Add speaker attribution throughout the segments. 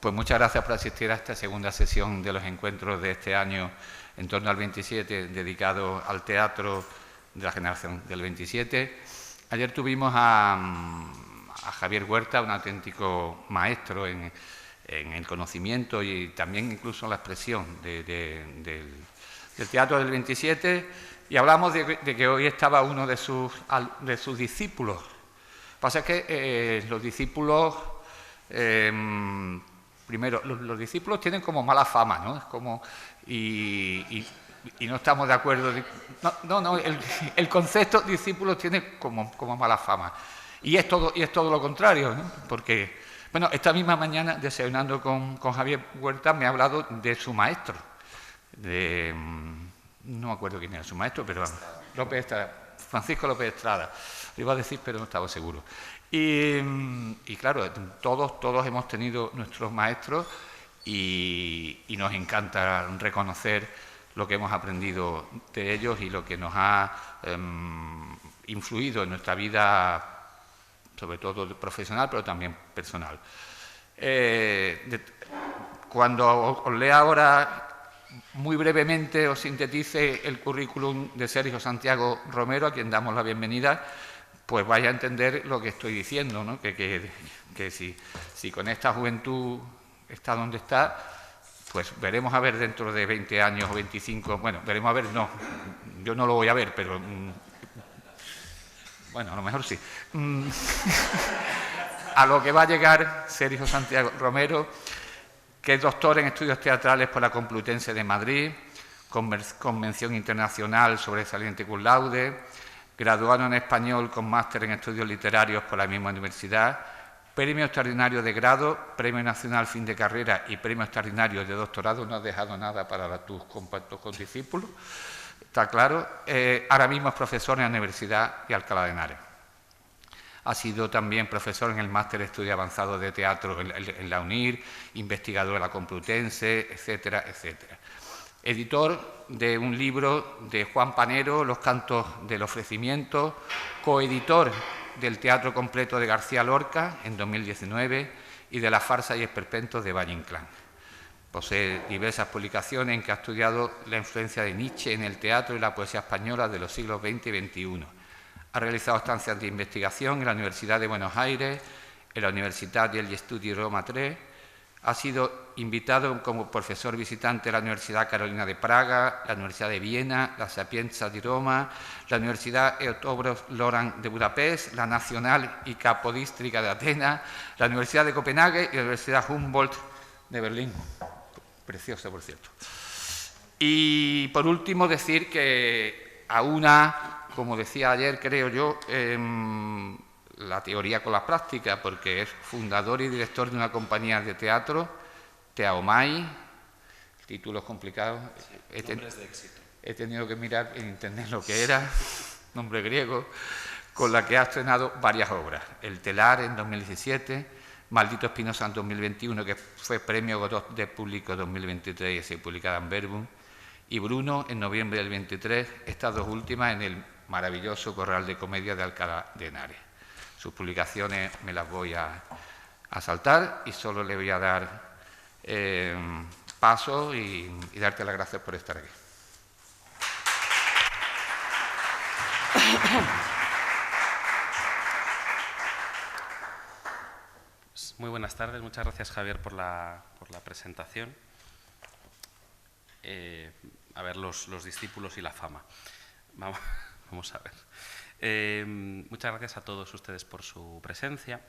Speaker 1: Pues muchas gracias por asistir a esta segunda sesión de los encuentros de este año en torno al 27, dedicado al teatro de la generación del 27. Ayer tuvimos a Javier Huerta, un auténtico maestro en el conocimiento y también incluso en la expresión del teatro del 27, y hablamos de que hoy estaba uno de sus discípulos. Lo que pasa es que los discípulos... Primero, los discípulos tienen como mala fama, ¿no? Es como... Y no estamos de acuerdo. No, el concepto discípulos tiene como mala fama. Y es todo lo contrario, ¿no? Porque, bueno, esta misma mañana, desayunando con Javier Huerta, me ha hablado de su maestro. No me acuerdo quién era su maestro, pero Francisco López Estrada. Lo iba a decir, pero no estaba seguro. Y claro, todos hemos tenido nuestros maestros y nos encanta reconocer lo que hemos aprendido de ellos y lo que nos ha influido en nuestra vida, sobre todo profesional, pero también personal. Cuando os lea ahora, muy brevemente, os sintetice el currículum de Sergio Santiago Romero, a quien damos la bienvenida, pues vaya a entender lo que estoy diciendo, ¿no? Que si con esta juventud está donde está, pues veremos a ver dentro de 20 años o 25, bueno, veremos a ver, no, yo no lo voy a ver, pero bueno, a lo mejor sí. A lo que va a llegar Sergio Santiago Romero, que es doctor en estudios teatrales por la Complutense de Madrid, con mención internacional sobresaliente cum laude, graduado en español con máster en estudios literarios por la misma universidad, premio extraordinario de grado, premio nacional fin de carrera y premio extraordinario de doctorado. No has dejado nada para tus condiscípulos, está claro. Ahora mismo es profesor en la Universidad de Alcalá de Henares. Ha sido también profesor en el máster de estudio avanzado de teatro en la UNIR, investigador de la Complutense, etcétera, etcétera. Editor de un libro de Juan Panero, Los cantos del ofrecimiento, coeditor del Teatro completo de García Lorca en 2019 y de La farsa y esperpentos de Valle Inclán. Posee diversas publicaciones en que ha estudiado la influencia de Nietzsche en el teatro y la poesía española de los siglos XX y XXI. Ha realizado estancias de investigación en la Universidad de Buenos Aires, en la Universitat degli Studi Roma III. Ha sido invitado como profesor visitante a la Universidad Carolina de Praga, la Universidad de Viena, la Sapienza de Roma, la Universidad Eötvös Loránd de Budapest, la Nacional y Capodístrica de Atenas, la Universidad de Copenhague y la Universidad Humboldt de Berlín. Preciosa, por cierto. Y por último, decir que aúna, como decía ayer, creo yo, la teoría con la práctica, porque es fundador y director de una compañía de teatro, Teaomai, títulos complicados.
Speaker 2: Nombres de éxito.
Speaker 1: He tenido que mirar en internet lo que era, nombre griego, con la que ha estrenado varias obras. El Telar en 2017, Maldito Espinosa en 2021, que fue Premio Godot de Público 2023 y se publicada en Verbum, y Bruno en noviembre del 23, estas dos últimas en el maravilloso Corral de Comedia de Alcalá de Henares. Sus publicaciones me las voy a saltar y solo le voy a dar paso y darte las gracias por estar aquí.
Speaker 2: Muy buenas tardes, muchas gracias Javier por la presentación. A ver, los discípulos y la fama. Vamos a ver. Muchas gracias a todos ustedes por su presencia.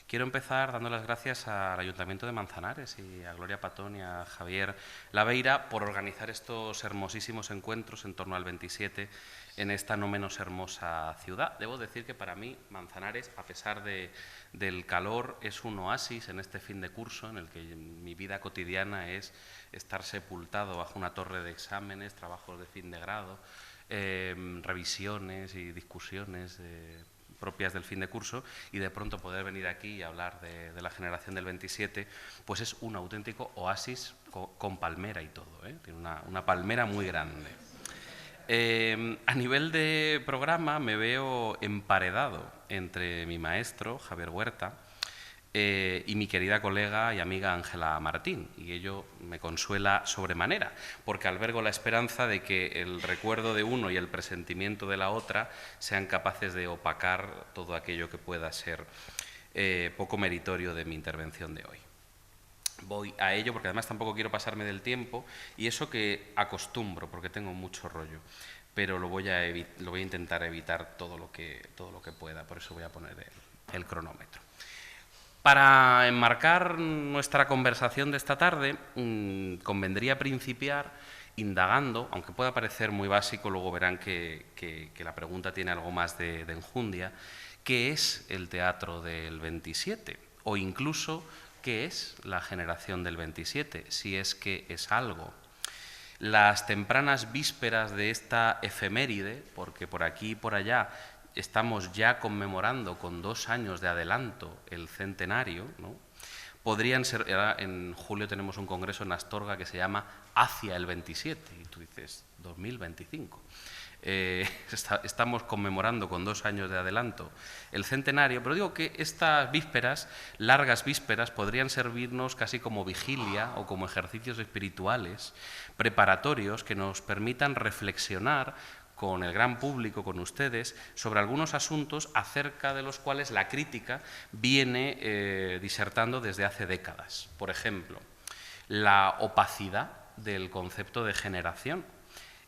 Speaker 2: Quiero empezar dando las gracias al Ayuntamiento de Manzanares y a Gloria Patón y a Javier Laveira por organizar estos hermosísimos encuentros en torno al 27 en esta no menos hermosa ciudad. Debo decir que para mí Manzanares, a pesar del calor, es un oasis en este fin de curso en el que mi vida cotidiana es estar sepultado bajo una torre de exámenes, trabajos de fin de grado, revisiones y discusiones propias del fin de curso, y de pronto poder venir aquí y hablar de la generación del 27, pues es un auténtico oasis con palmera y todo, ¿eh? Tiene una palmera muy grande. A nivel de programa me veo emparedado entre mi maestro, Javier Huerta, y mi querida colega y amiga Ángela Martín, y ello me consuela sobremanera, porque albergo la esperanza de que el recuerdo de uno y el presentimiento de la otra sean capaces de opacar todo aquello que pueda ser poco meritorio de mi intervención de hoy. Voy a ello porque además tampoco quiero pasarme del tiempo, y eso que acostumbro, porque tengo mucho rollo, pero lo voy a intentar evitar todo lo que pueda, por eso voy a poner el cronómetro. Para enmarcar nuestra conversación de esta tarde, convendría principiar indagando, aunque pueda parecer muy básico, luego verán que la pregunta tiene algo más de enjundia, ¿qué es el teatro del 27? O incluso, ¿qué es la generación del 27? Si es que es algo. Las tempranas vísperas de esta efeméride, porque por aquí y por allá estamos ya conmemorando con 2 años de adelanto el centenario, ¿no? Podrían ser, en julio tenemos un congreso en Astorga que se llama Hacia el 27, y tú dices, 2025. Estamos conmemorando con 2 años de adelanto el centenario, pero digo que estas vísperas, largas vísperas, podrían servirnos casi como vigilia o como ejercicios espirituales preparatorios que nos permitan reflexionar con el gran público, con ustedes, sobre algunos asuntos acerca de los cuales la crítica viene disertando desde hace décadas. Por ejemplo, la opacidad del concepto de generación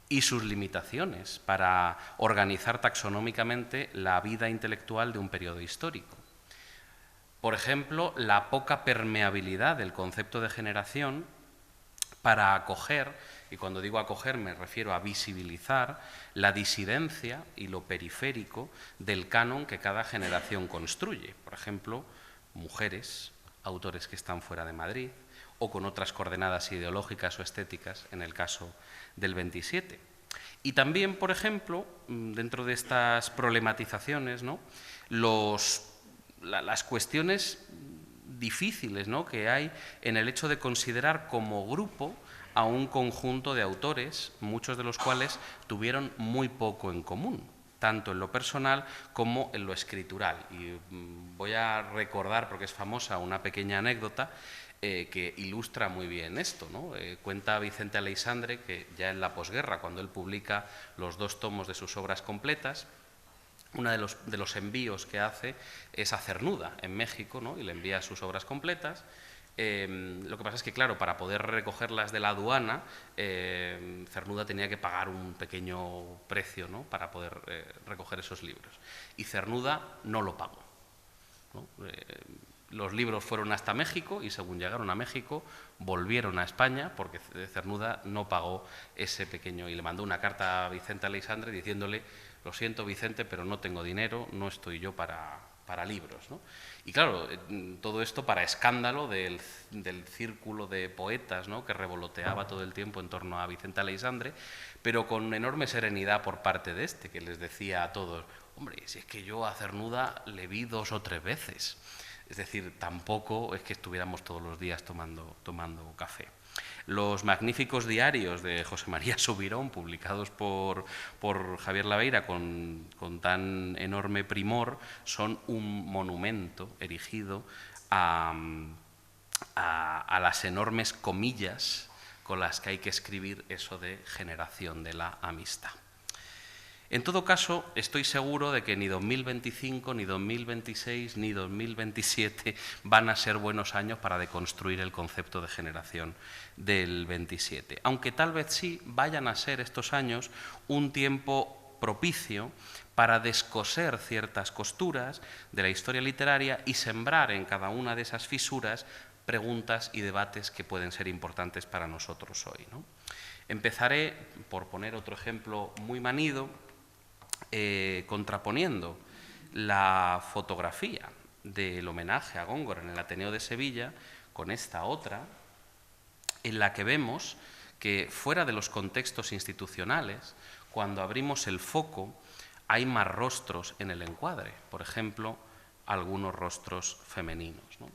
Speaker 2: y sus limitaciones para organizar taxonómicamente la vida intelectual de un periodo histórico. Por ejemplo, la poca permeabilidad del concepto de generación para acoger, y cuando digo acoger me refiero a visibilizar, la disidencia y lo periférico del canon que cada generación construye. Por ejemplo, mujeres, autores que están fuera de Madrid, o con otras coordenadas ideológicas o estéticas, en el caso del 27. Y también, por ejemplo, dentro de estas problematizaciones, ¿no?, las cuestiones difíciles, ¿no?, que hay en el hecho de considerar como grupo a un conjunto de autores, muchos de los cuales tuvieron muy poco en común, tanto en lo personal como en lo escritural. Y voy a recordar, porque es famosa, una pequeña anécdota que ilustra muy bien esto, ¿no? Cuenta Vicente Aleixandre que ya en la posguerra, cuando él publica los 2 tomos de sus obras completas, uno de los envíos que hace es a Cernuda, en México, ¿no?, y le envía sus obras completas. Lo que pasa es que, claro, para poder recogerlas de la aduana, Cernuda tenía que pagar un pequeño precio, ¿no?, para poder recoger esos libros. Y Cernuda no lo pagó, ¿no? Los libros fueron hasta México y, según llegaron a México, volvieron a España porque Cernuda no pagó ese pequeño, y le mandó una carta a Vicente Aleixandre diciéndole: lo siento, Vicente, pero no tengo dinero, no estoy yo para libros, ¿no? Y claro, todo esto para escándalo del círculo de poetas, ¿no?, que revoloteaba todo el tiempo en torno a Vicente Aleixandre, pero con enorme serenidad por parte de este, que les decía a todos: hombre, si es que yo a Cernuda le vi 2 o 3 veces. Es decir, tampoco es que estuviéramos todos los días tomando café. Los magníficos diarios de José María Subirón, publicados por Javier Laveira con tan enorme primor, son un monumento erigido a las enormes comillas con las que hay que escribir eso de generación de la amistad. En todo caso, estoy seguro de que ni 2025, ni 2026, ni 2027 van a ser buenos años para deconstruir el concepto de generación del 27. Aunque tal vez sí vayan a ser estos años un tiempo propicio para descoser ciertas costuras de la historia literaria y sembrar en cada una de esas fisuras preguntas y debates que pueden ser importantes para nosotros hoy, ¿no? Empezaré, por poner otro ejemplo muy manido, contraponiendo la fotografía del homenaje a Góngora en el Ateneo de Sevilla con esta otra, en la que vemos que fuera de los contextos institucionales, cuando abrimos el foco, hay más rostros en el encuadre, por ejemplo, algunos rostros femeninos, ¿no?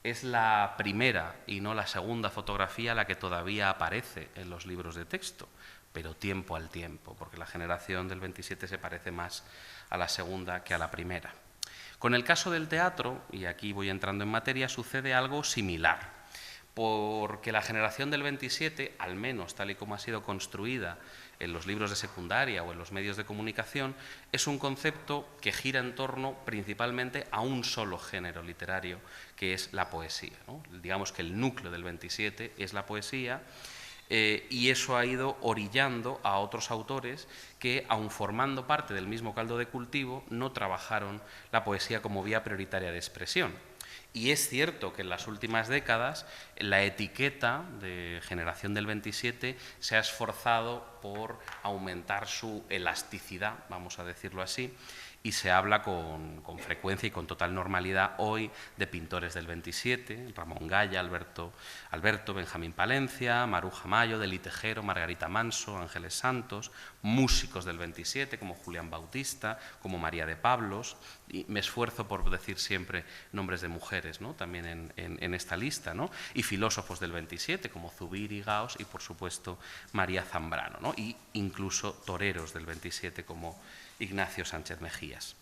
Speaker 2: Es la primera y no la segunda fotografía la que todavía aparece en los libros de texto, pero tiempo al tiempo, porque la generación del 27 se parece más a la segunda que a la primera. Con el caso del teatro, y aquí voy entrando en materia, sucede algo similar, porque la generación del 27, al menos tal y como ha sido construida en los libros de secundaria o en los medios de comunicación, es un concepto que gira en torno principalmente a un solo género literario, que es la poesía, ¿no? Digamos que el núcleo del 27 es la poesía, y eso ha ido orillando a otros autores que, aun formando parte del mismo caldo de cultivo, no trabajaron la poesía como vía prioritaria de expresión. Y es cierto que en las últimas décadas la etiqueta de generación del 27 se ha esforzado por aumentar su elasticidad, vamos a decirlo así, y se habla con frecuencia y con total normalidad hoy de pintores del 27, Ramón Gaya, Alberto, Benjamín Palencia, Maruja Mayo, Deli Tejero, Margarita Manso, Ángeles Santos, músicos del 27 como Julián Bautista, como María de Pablos, y me esfuerzo por decir siempre nombres de mujeres, ¿no? También en esta lista, ¿no? Y filósofos del 27 como Zubiri, Gauss y por supuesto María Zambrano, ¿no? Y incluso toreros del 27 como Ignacio Sánchez Mejías.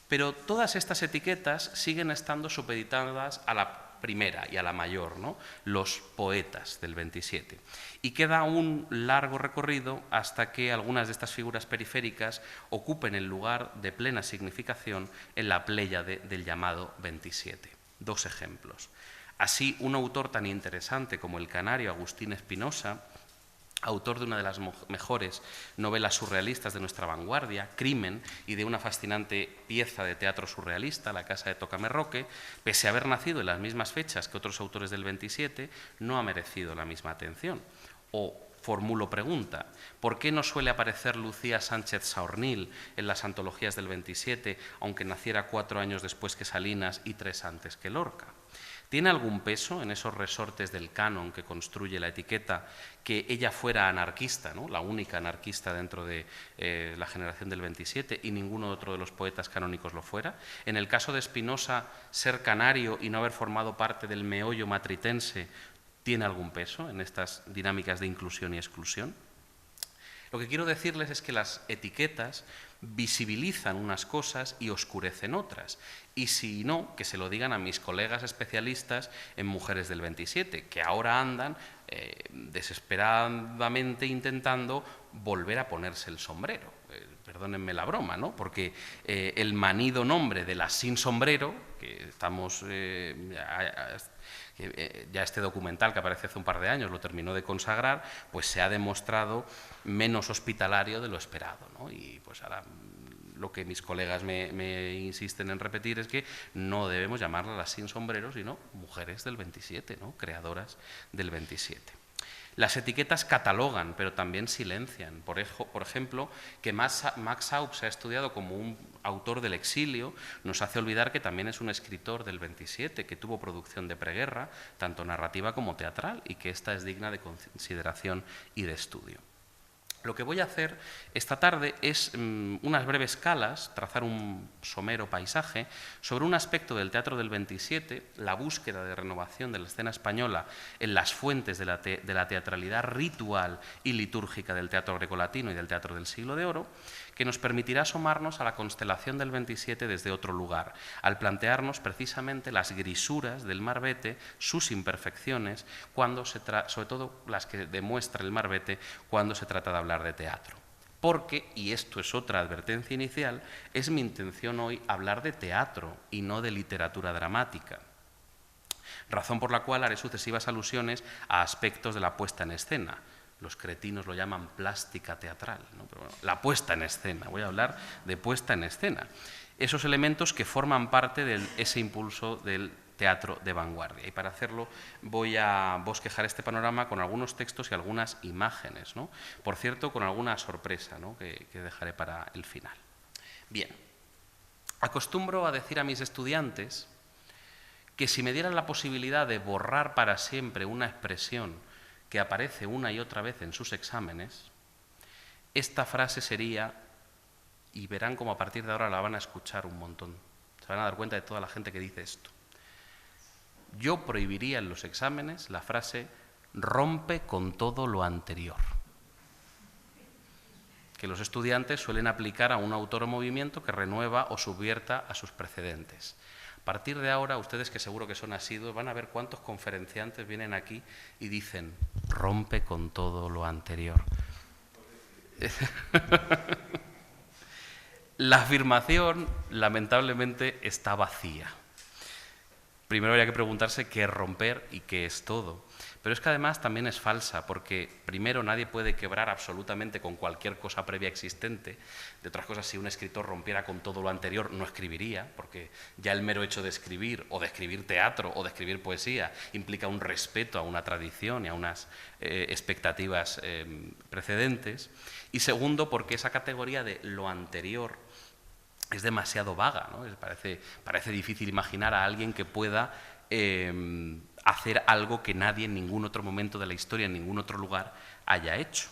Speaker 2: Pero todas estas etiquetas siguen estando supeditadas a la primera y a la mayor, ¿no? Los poetas del 27. Y queda un largo recorrido hasta que algunas de estas figuras periféricas ocupen el lugar de plena significación en la pléyade del llamado 27. Dos ejemplos. Así, un autor tan interesante como el canario Agustín Espinosa, autor de una de las mejores novelas surrealistas de nuestra vanguardia, Crimen, y de una fascinante pieza de teatro surrealista, La casa de Tocamerroque, pese a haber nacido en las mismas fechas que otros autores del 27, no ha merecido la misma atención. O formulo pregunta, ¿por qué no suele aparecer Lucía Sánchez Saornil en las antologías del 27, aunque naciera 4 años después que Salinas y 3 antes que Lorca? ¿Tiene algún peso en esos resortes del canon que construye la etiqueta que ella fuera anarquista, ¿no? La única anarquista dentro de la generación del 27 y ninguno otro de los poetas canónicos lo fuera? En el caso de Espinosa, ser canario y no haber formado parte del meollo matritense, ¿tiene algún peso en estas dinámicas de inclusión y exclusión? Lo que quiero decirles es que las etiquetas visibilizan unas cosas y oscurecen otras. Y si no, que se lo digan a mis colegas especialistas en mujeres del 27, que ahora andan desesperadamente intentando volver a ponerse el sombrero. Perdónenme la broma, ¿no? Porque el manido nombre de las sin sombrero, que estamos... ya este documental que aparece hace un par de años lo terminó de consagrar, pues se ha demostrado menos hospitalario de lo esperado, ¿no? Y pues ahora lo que mis colegas me insisten en repetir es que no debemos llamarlas las sin sombrero, sino mujeres del 27, ¿no? Creadoras del 27. Las etiquetas catalogan, pero también silencian. Por ejemplo, que Max Aub se ha estudiado como un autor del exilio nos hace olvidar que también es un escritor del 27, que tuvo producción de preguerra, tanto narrativa como teatral, y que esta es digna de consideración y de estudio. Lo que voy a hacer esta tarde es unas breves escalas, trazar un somero paisaje sobre un aspecto del teatro del 27, la búsqueda de renovación de la escena española en las fuentes de la teatralidad ritual y litúrgica del teatro grecolatino y del teatro del siglo de oro, que nos permitirá asomarnos a la constelación del 27 desde otro lugar, al plantearnos precisamente las grisuras del Marbete, sus imperfecciones, sobre todo las que demuestra el Marbete cuando se trata de hablar de teatro. Porque, y esto es otra advertencia inicial, es mi intención hoy hablar de teatro y no de literatura dramática. Razón por la cual haré sucesivas alusiones a aspectos de la puesta en escena. Los cretinos lo llaman plástica teatral, ¿no? Pero bueno, la puesta en escena, voy a hablar de puesta en escena. Esos elementos que forman parte de ese impulso del teatro de vanguardia. Y para hacerlo voy a bosquejar este panorama con algunos textos y algunas imágenes, ¿no? Por cierto, con alguna sorpresa, ¿no? que dejaré para el final. Bien, acostumbro a decir a mis estudiantes que si me dieran la posibilidad de borrar para siempre una expresión que aparece una y otra vez en sus exámenes, esta frase sería, y verán cómo a partir de ahora la van a escuchar un montón, se van a dar cuenta de toda la gente que dice esto. Yo prohibiría en los exámenes la frase rompe con todo lo anterior. que los estudiantes suelen aplicar a un autor o movimiento que renueva o subvierta a sus precedentes. A partir de ahora, ustedes que seguro que son asiduos, van a ver cuántos conferenciantes vienen aquí y dicen, rompe con todo lo anterior. La afirmación, lamentablemente, está vacía. Primero habría que preguntarse qué es romper y qué es todo. Pero es que además también es falsa, porque primero nadie puede quebrar absolutamente con cualquier cosa previa existente. De otras cosas, si un escritor rompiera con todo lo anterior, no escribiría, porque ya el mero hecho de escribir, o de escribir teatro, o de escribir poesía, implica un respeto a una tradición y a unas expectativas precedentes. Y segundo, porque esa categoría de lo anterior es demasiado vaga, ¿no? Parece difícil imaginar a alguien que pueda hacer algo que nadie en ningún otro momento de la historia, en ningún otro lugar, haya hecho.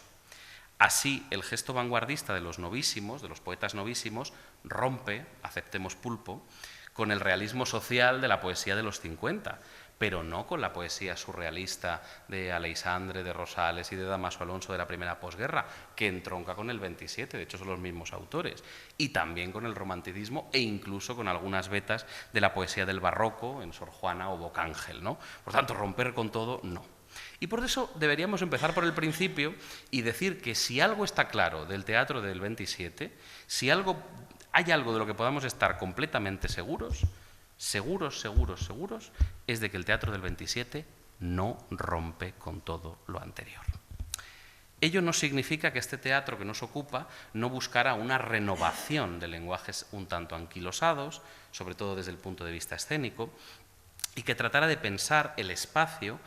Speaker 2: Así, el gesto vanguardista de los novísimos, de los poetas novísimos, rompe, aceptemos Pulpo, con el realismo social de la poesía de los 50, pero no con la poesía surrealista de Aleixandre, de Rosales y de Dámaso Alonso de la primera posguerra, que entronca con el 27, de hecho son los mismos autores, y también con el romanticismo e incluso con algunas vetas de la poesía del barroco, en Sor Juana o Bocángel, ¿no? Por tanto, romper con todo, no. Y por eso deberíamos empezar por el principio y decir que si algo está claro del teatro del 27, si hay algo de lo que podamos estar completamente seguros, es de que el teatro del 27 no rompe con todo lo anterior. Ello no significa que este teatro que nos ocupa no buscara una renovación de lenguajes un tanto anquilosados, sobre todo desde el punto de vista escénico, y que tratara de pensar el espacio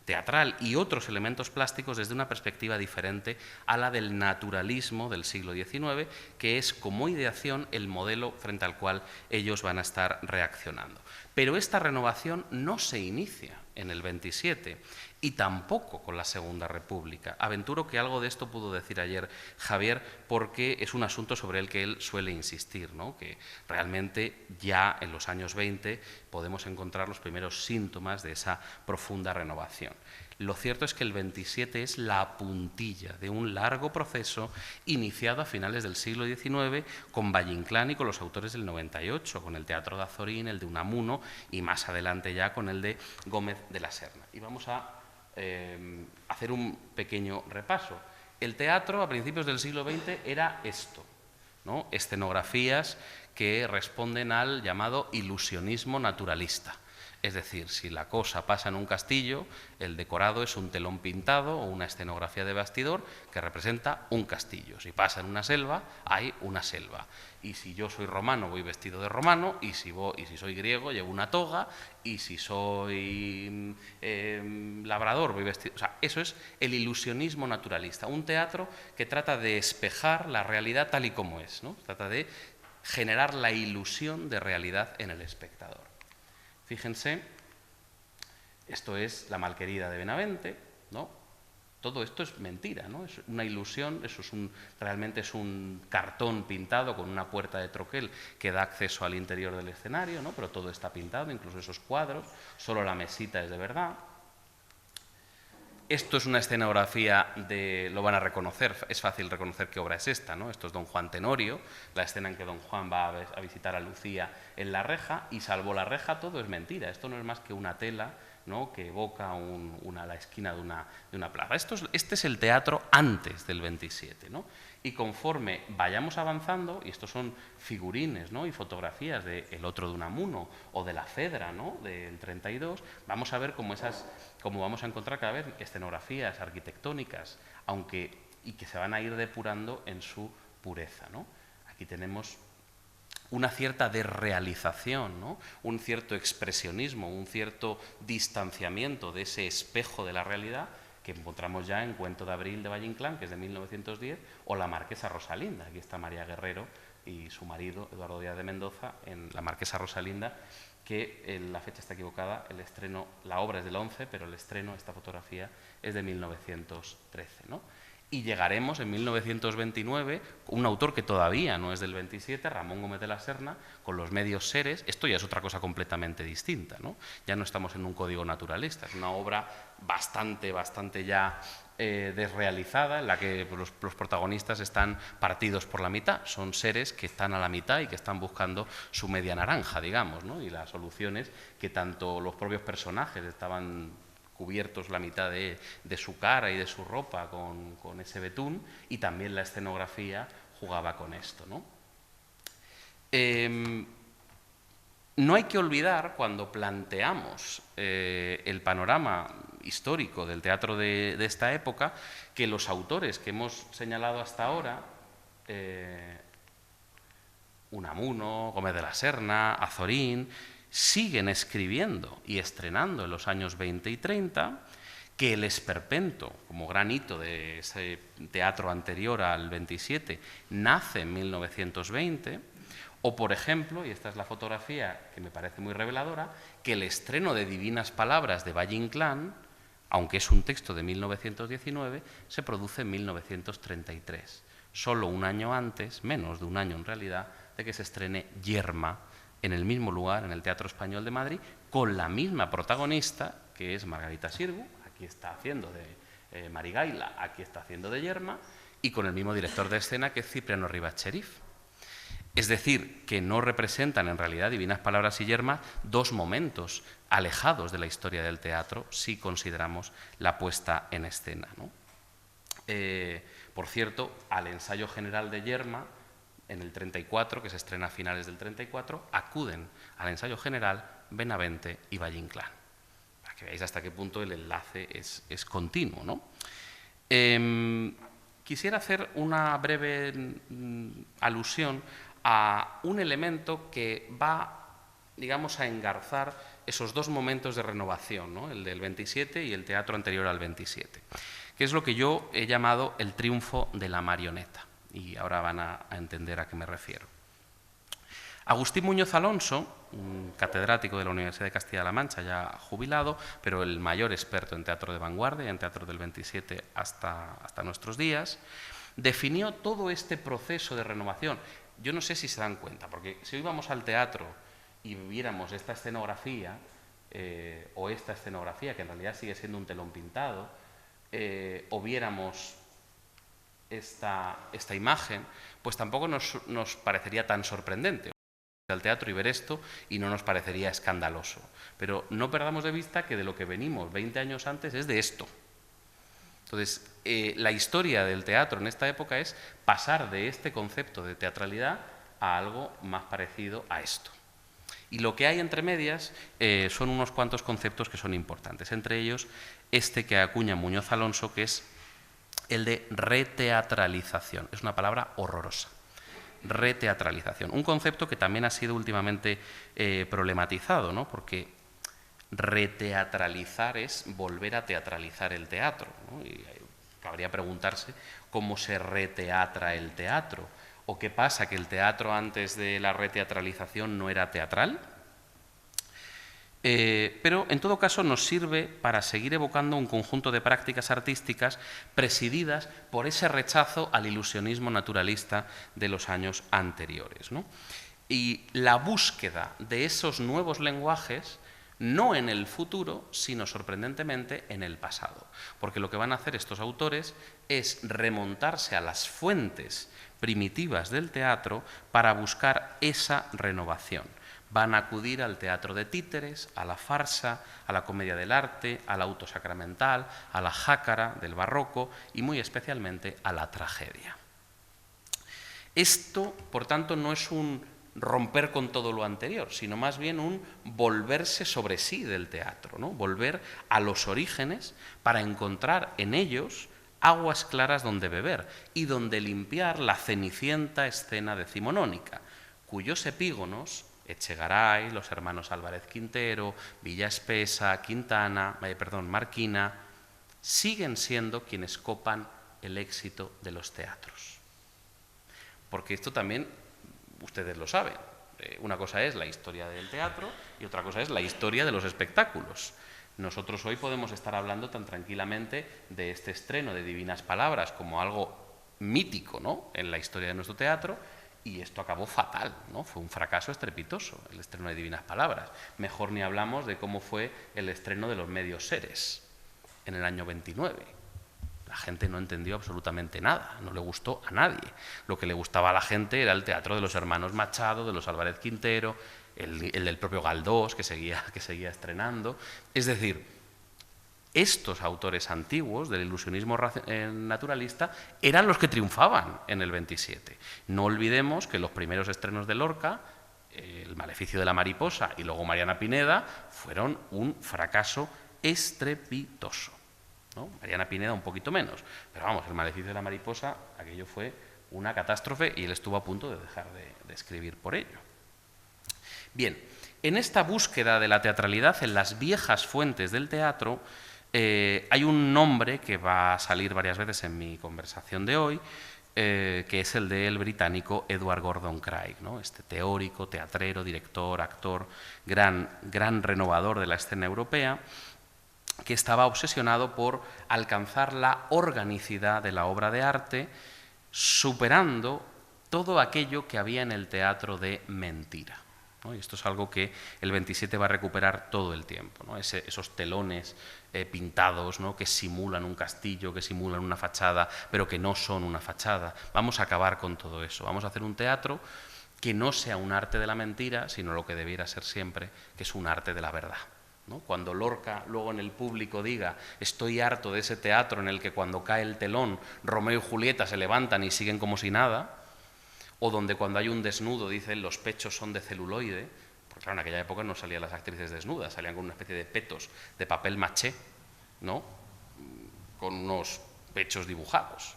Speaker 2: teatral y otros elementos plásticos desde una perspectiva diferente a la del naturalismo del siglo XIX, que es como ideación el modelo frente al cual ellos van a estar reaccionando. Pero esta renovación no se inicia en el 27 y tampoco con la Segunda República. Aventuro que algo de esto pudo decir ayer Javier, porque es un asunto sobre el que él suele insistir, ¿no? Que realmente ya en los años 20 podemos encontrar los primeros síntomas de esa profunda renovación. Lo cierto es que el 27 es la puntilla de un largo proceso iniciado a finales del siglo XIX con Valle Inclán y con los autores del 98, con el Teatro de Azorín, el de Unamuno y más adelante ya con el de Gómez de la Serna. Y vamos a hacer un pequeño repaso. El teatro a principios del siglo XX era esto, ¿no? Escenografías que responden al llamado ilusionismo naturalista. Es decir, si la cosa pasa en un castillo, el decorado es un telón pintado o una escenografía de bastidor que representa un castillo. Si pasa en una selva, hay una selva. Y si yo soy romano, voy vestido de romano, y si soy griego, llevo una toga, y si soy labrador, voy vestido... O sea, eso es el ilusionismo naturalista, un teatro que trata de espejar la realidad tal y como es, ¿no? Trata de generar la ilusión de realidad en el espectador. Fíjense, esto es La Malquerida de Benavente, ¿no? Todo esto es mentira, ¿no? Es una ilusión, eso realmente es un cartón pintado con una puerta de troquel que da acceso al interior del escenario, ¿no? Pero todo está pintado, incluso esos cuadros, solo la mesita es de verdad. Esto es una escenografía lo van a reconocer, es fácil reconocer qué obra es esta, ¿no? Esto es Don Juan Tenorio, la escena en que Don Juan va a visitar a Lucía en la reja, y salvo la reja todo es mentira, esto no es más que una tela, ¿no? Que evoca la esquina de una plaza. Este es el teatro antes del 27, ¿no? Y conforme vayamos avanzando, y estos son figurines, ¿no? Y fotografías de El otro de Unamuno o de La Fedra, ¿no? Del 32, vamos a ver cómo vamos a encontrar cada vez escenografías arquitectónicas, y que se van a ir depurando en su pureza, ¿no? Aquí tenemos una cierta desrealización, ¿no? Un cierto expresionismo, un cierto distanciamiento de ese espejo de la realidad que encontramos ya en Cuento de Abril de Valle Inclán, que es de 1910, o La Marquesa Rosalinda. Aquí está María Guerrero y su marido, Eduardo Díaz de Mendoza, en La Marquesa Rosalinda, que la fecha está equivocada, el estreno, la obra es del 11, pero el estreno, esta fotografía, es de 1913, ¿no? Y llegaremos en 1929, un autor que todavía no es del 27, Ramón Gómez de la Serna, con los medios seres. Esto ya es otra cosa completamente distinta, ¿no? Ya no estamos en un código naturalista, es una obra bastante ya desrealizada, en la que los protagonistas están partidos por la mitad, son seres que están a la mitad y que están buscando su media naranja, digamos, ¿no? Y las soluciones que tanto los propios personajes estaban cubiertos la mitad de su cara y de su ropa con ese betún, y también la escenografía jugaba con esto, ¿no? No hay que olvidar, cuando planteamos el panorama histórico del teatro de esta época, que los autores que hemos señalado hasta ahora, Unamuno, Gómez de la Serna, Azorín, siguen escribiendo y estrenando en los años 20 y 30, que el Esperpento, como gran hito de ese teatro anterior al 27, nace en 1920, o, por ejemplo, y esta es la fotografía que me parece muy reveladora, que el estreno de Divinas Palabras de Valle Inclán, aunque es un texto de 1919, se produce en 1933, solo un año antes, menos de un año en realidad, de que se estrene Yerma, en el mismo lugar, en el Teatro Español de Madrid, con la misma protagonista, que es Margarita Sirgu, aquí está haciendo de Marigaila, aquí está haciendo de Yerma, y con el mismo director de escena, que es Cipriano Rivas Cherif. Es decir, que no representan en realidad Divinas Palabras y Yerma dos momentos alejados de la historia del teatro, si consideramos la puesta en escena, ¿no? Por cierto, al ensayo general de Yerma, en el 34, que se estrena a finales del 34, acuden al ensayo general Benavente y Valle Inclán, para que veáis hasta qué punto el enlace es continuo, ¿no? Quisiera hacer una breve alusión a un elemento que va, digamos, a engarzar esos dos momentos de renovación, ¿no? El del 27 y el teatro anterior al 27, que es lo que yo he llamado el triunfo de la marioneta. Y ahora van a entender a qué me refiero. Agustín Muñoz Alonso, un catedrático de la Universidad de Castilla-La Mancha, ya jubilado, pero el mayor experto en teatro de vanguardia, en teatro del 27 hasta nuestros días, definió todo este proceso de renovación. Yo no sé si se dan cuenta, porque si hoy vamos al teatro y viéramos esta escenografía, o esta escenografía, que en realidad sigue siendo un telón pintado, o viéramos esta imagen, pues tampoco nos parecería tan sorprendente al teatro y ver esto, y no nos parecería escandaloso. Pero no perdamos de vista que de lo que venimos 20 años antes es de esto. Entonces, la historia del teatro en esta época es pasar de este concepto de teatralidad a algo más parecido a esto. Y lo que hay entre medias son unos cuantos conceptos que son importantes, entre ellos este que acuña Muñoz Alonso, que es el de reteatralización. Es una palabra horrorosa. Reteatralización. Un concepto que también ha sido últimamente problematizado, ¿no? Porque reteatralizar es volver a teatralizar el teatro, ¿no? Y cabría preguntarse cómo se reteatra el teatro, o qué pasa, que el teatro antes de la reteatralización no era teatral. Pero en todo caso nos sirve para seguir evocando un conjunto de prácticas artísticas presididas por ese rechazo al ilusionismo naturalista de los años anteriores, ¿no? Y la búsqueda de esos nuevos lenguajes no en el futuro, sino sorprendentemente en el pasado, porque lo que van a hacer estos autores es remontarse a las fuentes primitivas del teatro para buscar esa renovación. Van a acudir al teatro de títeres, a la farsa, a la comedia del arte, al auto sacramental, a la jácara del barroco y muy especialmente a la tragedia. Esto, por tanto, no es un romper con todo lo anterior, sino más bien un volverse sobre sí del teatro, ¿no? Volver a los orígenes para encontrar en ellos aguas claras donde beber y donde limpiar la cenicienta escena decimonónica, cuyos epígonos, Echegaray, los hermanos Álvarez Quintero, Villa Espesa, Marquina, siguen siendo quienes copan el éxito de los teatros. Porque esto también, ustedes lo saben, una cosa es la historia del teatro y otra cosa es la historia de los espectáculos. Nosotros hoy podemos estar hablando tan tranquilamente de este estreno de Divinas Palabras como algo mítico, ¿no?, en la historia de nuestro teatro, y esto acabó fatal, ¿no? Fue un fracaso estrepitoso el estreno de Divinas Palabras. Mejor ni hablamos de cómo fue el estreno de Los Medios Seres en el año 29. La gente no entendió absolutamente nada, no le gustó a nadie. Lo que le gustaba a la gente era el teatro de los hermanos Machado, de los Álvarez Quintero, el del propio Galdós, que seguía estrenando. Es decir, estos autores antiguos del ilusionismo naturalista eran los que triunfaban en el 27. No olvidemos que los primeros estrenos de Lorca, El Maleficio de la Mariposa y luego Mariana Pineda, fueron un fracaso estrepitoso, ¿no? Mariana Pineda un poquito menos, pero vamos, El Maleficio de la Mariposa, aquello fue una catástrofe y él estuvo a punto de dejar de escribir por ello. Bien, en esta búsqueda de la teatralidad en las viejas fuentes del teatro, hay un nombre que va a salir varias veces en mi conversación de hoy, que es el del británico Edward Gordon Craig, ¿no? Este teórico, teatrero, director, actor, gran renovador de la escena europea, que estaba obsesionado por alcanzar la organicidad de la obra de arte, superando todo aquello que había en el teatro de mentira, ¿no? Y esto es algo que el 27 va a recuperar todo el tiempo, ¿no? Esos telones pintados, ¿no?, que simulan un castillo, que simulan una fachada, pero que no son una fachada. Vamos a acabar con todo eso. Vamos a hacer un teatro que no sea un arte de la mentira, sino lo que debiera ser siempre, que es un arte de la verdad, ¿no? Cuando Lorca luego en el público diga estoy harto de ese teatro en el que cuando cae el telón Romeo y Julieta se levantan y siguen como si nada, o donde cuando hay un desnudo dicen los pechos son de celuloide, porque claro, en aquella época no salían las actrices desnudas, salían con una especie de petos de papel maché, ¿no?, con unos pechos dibujados.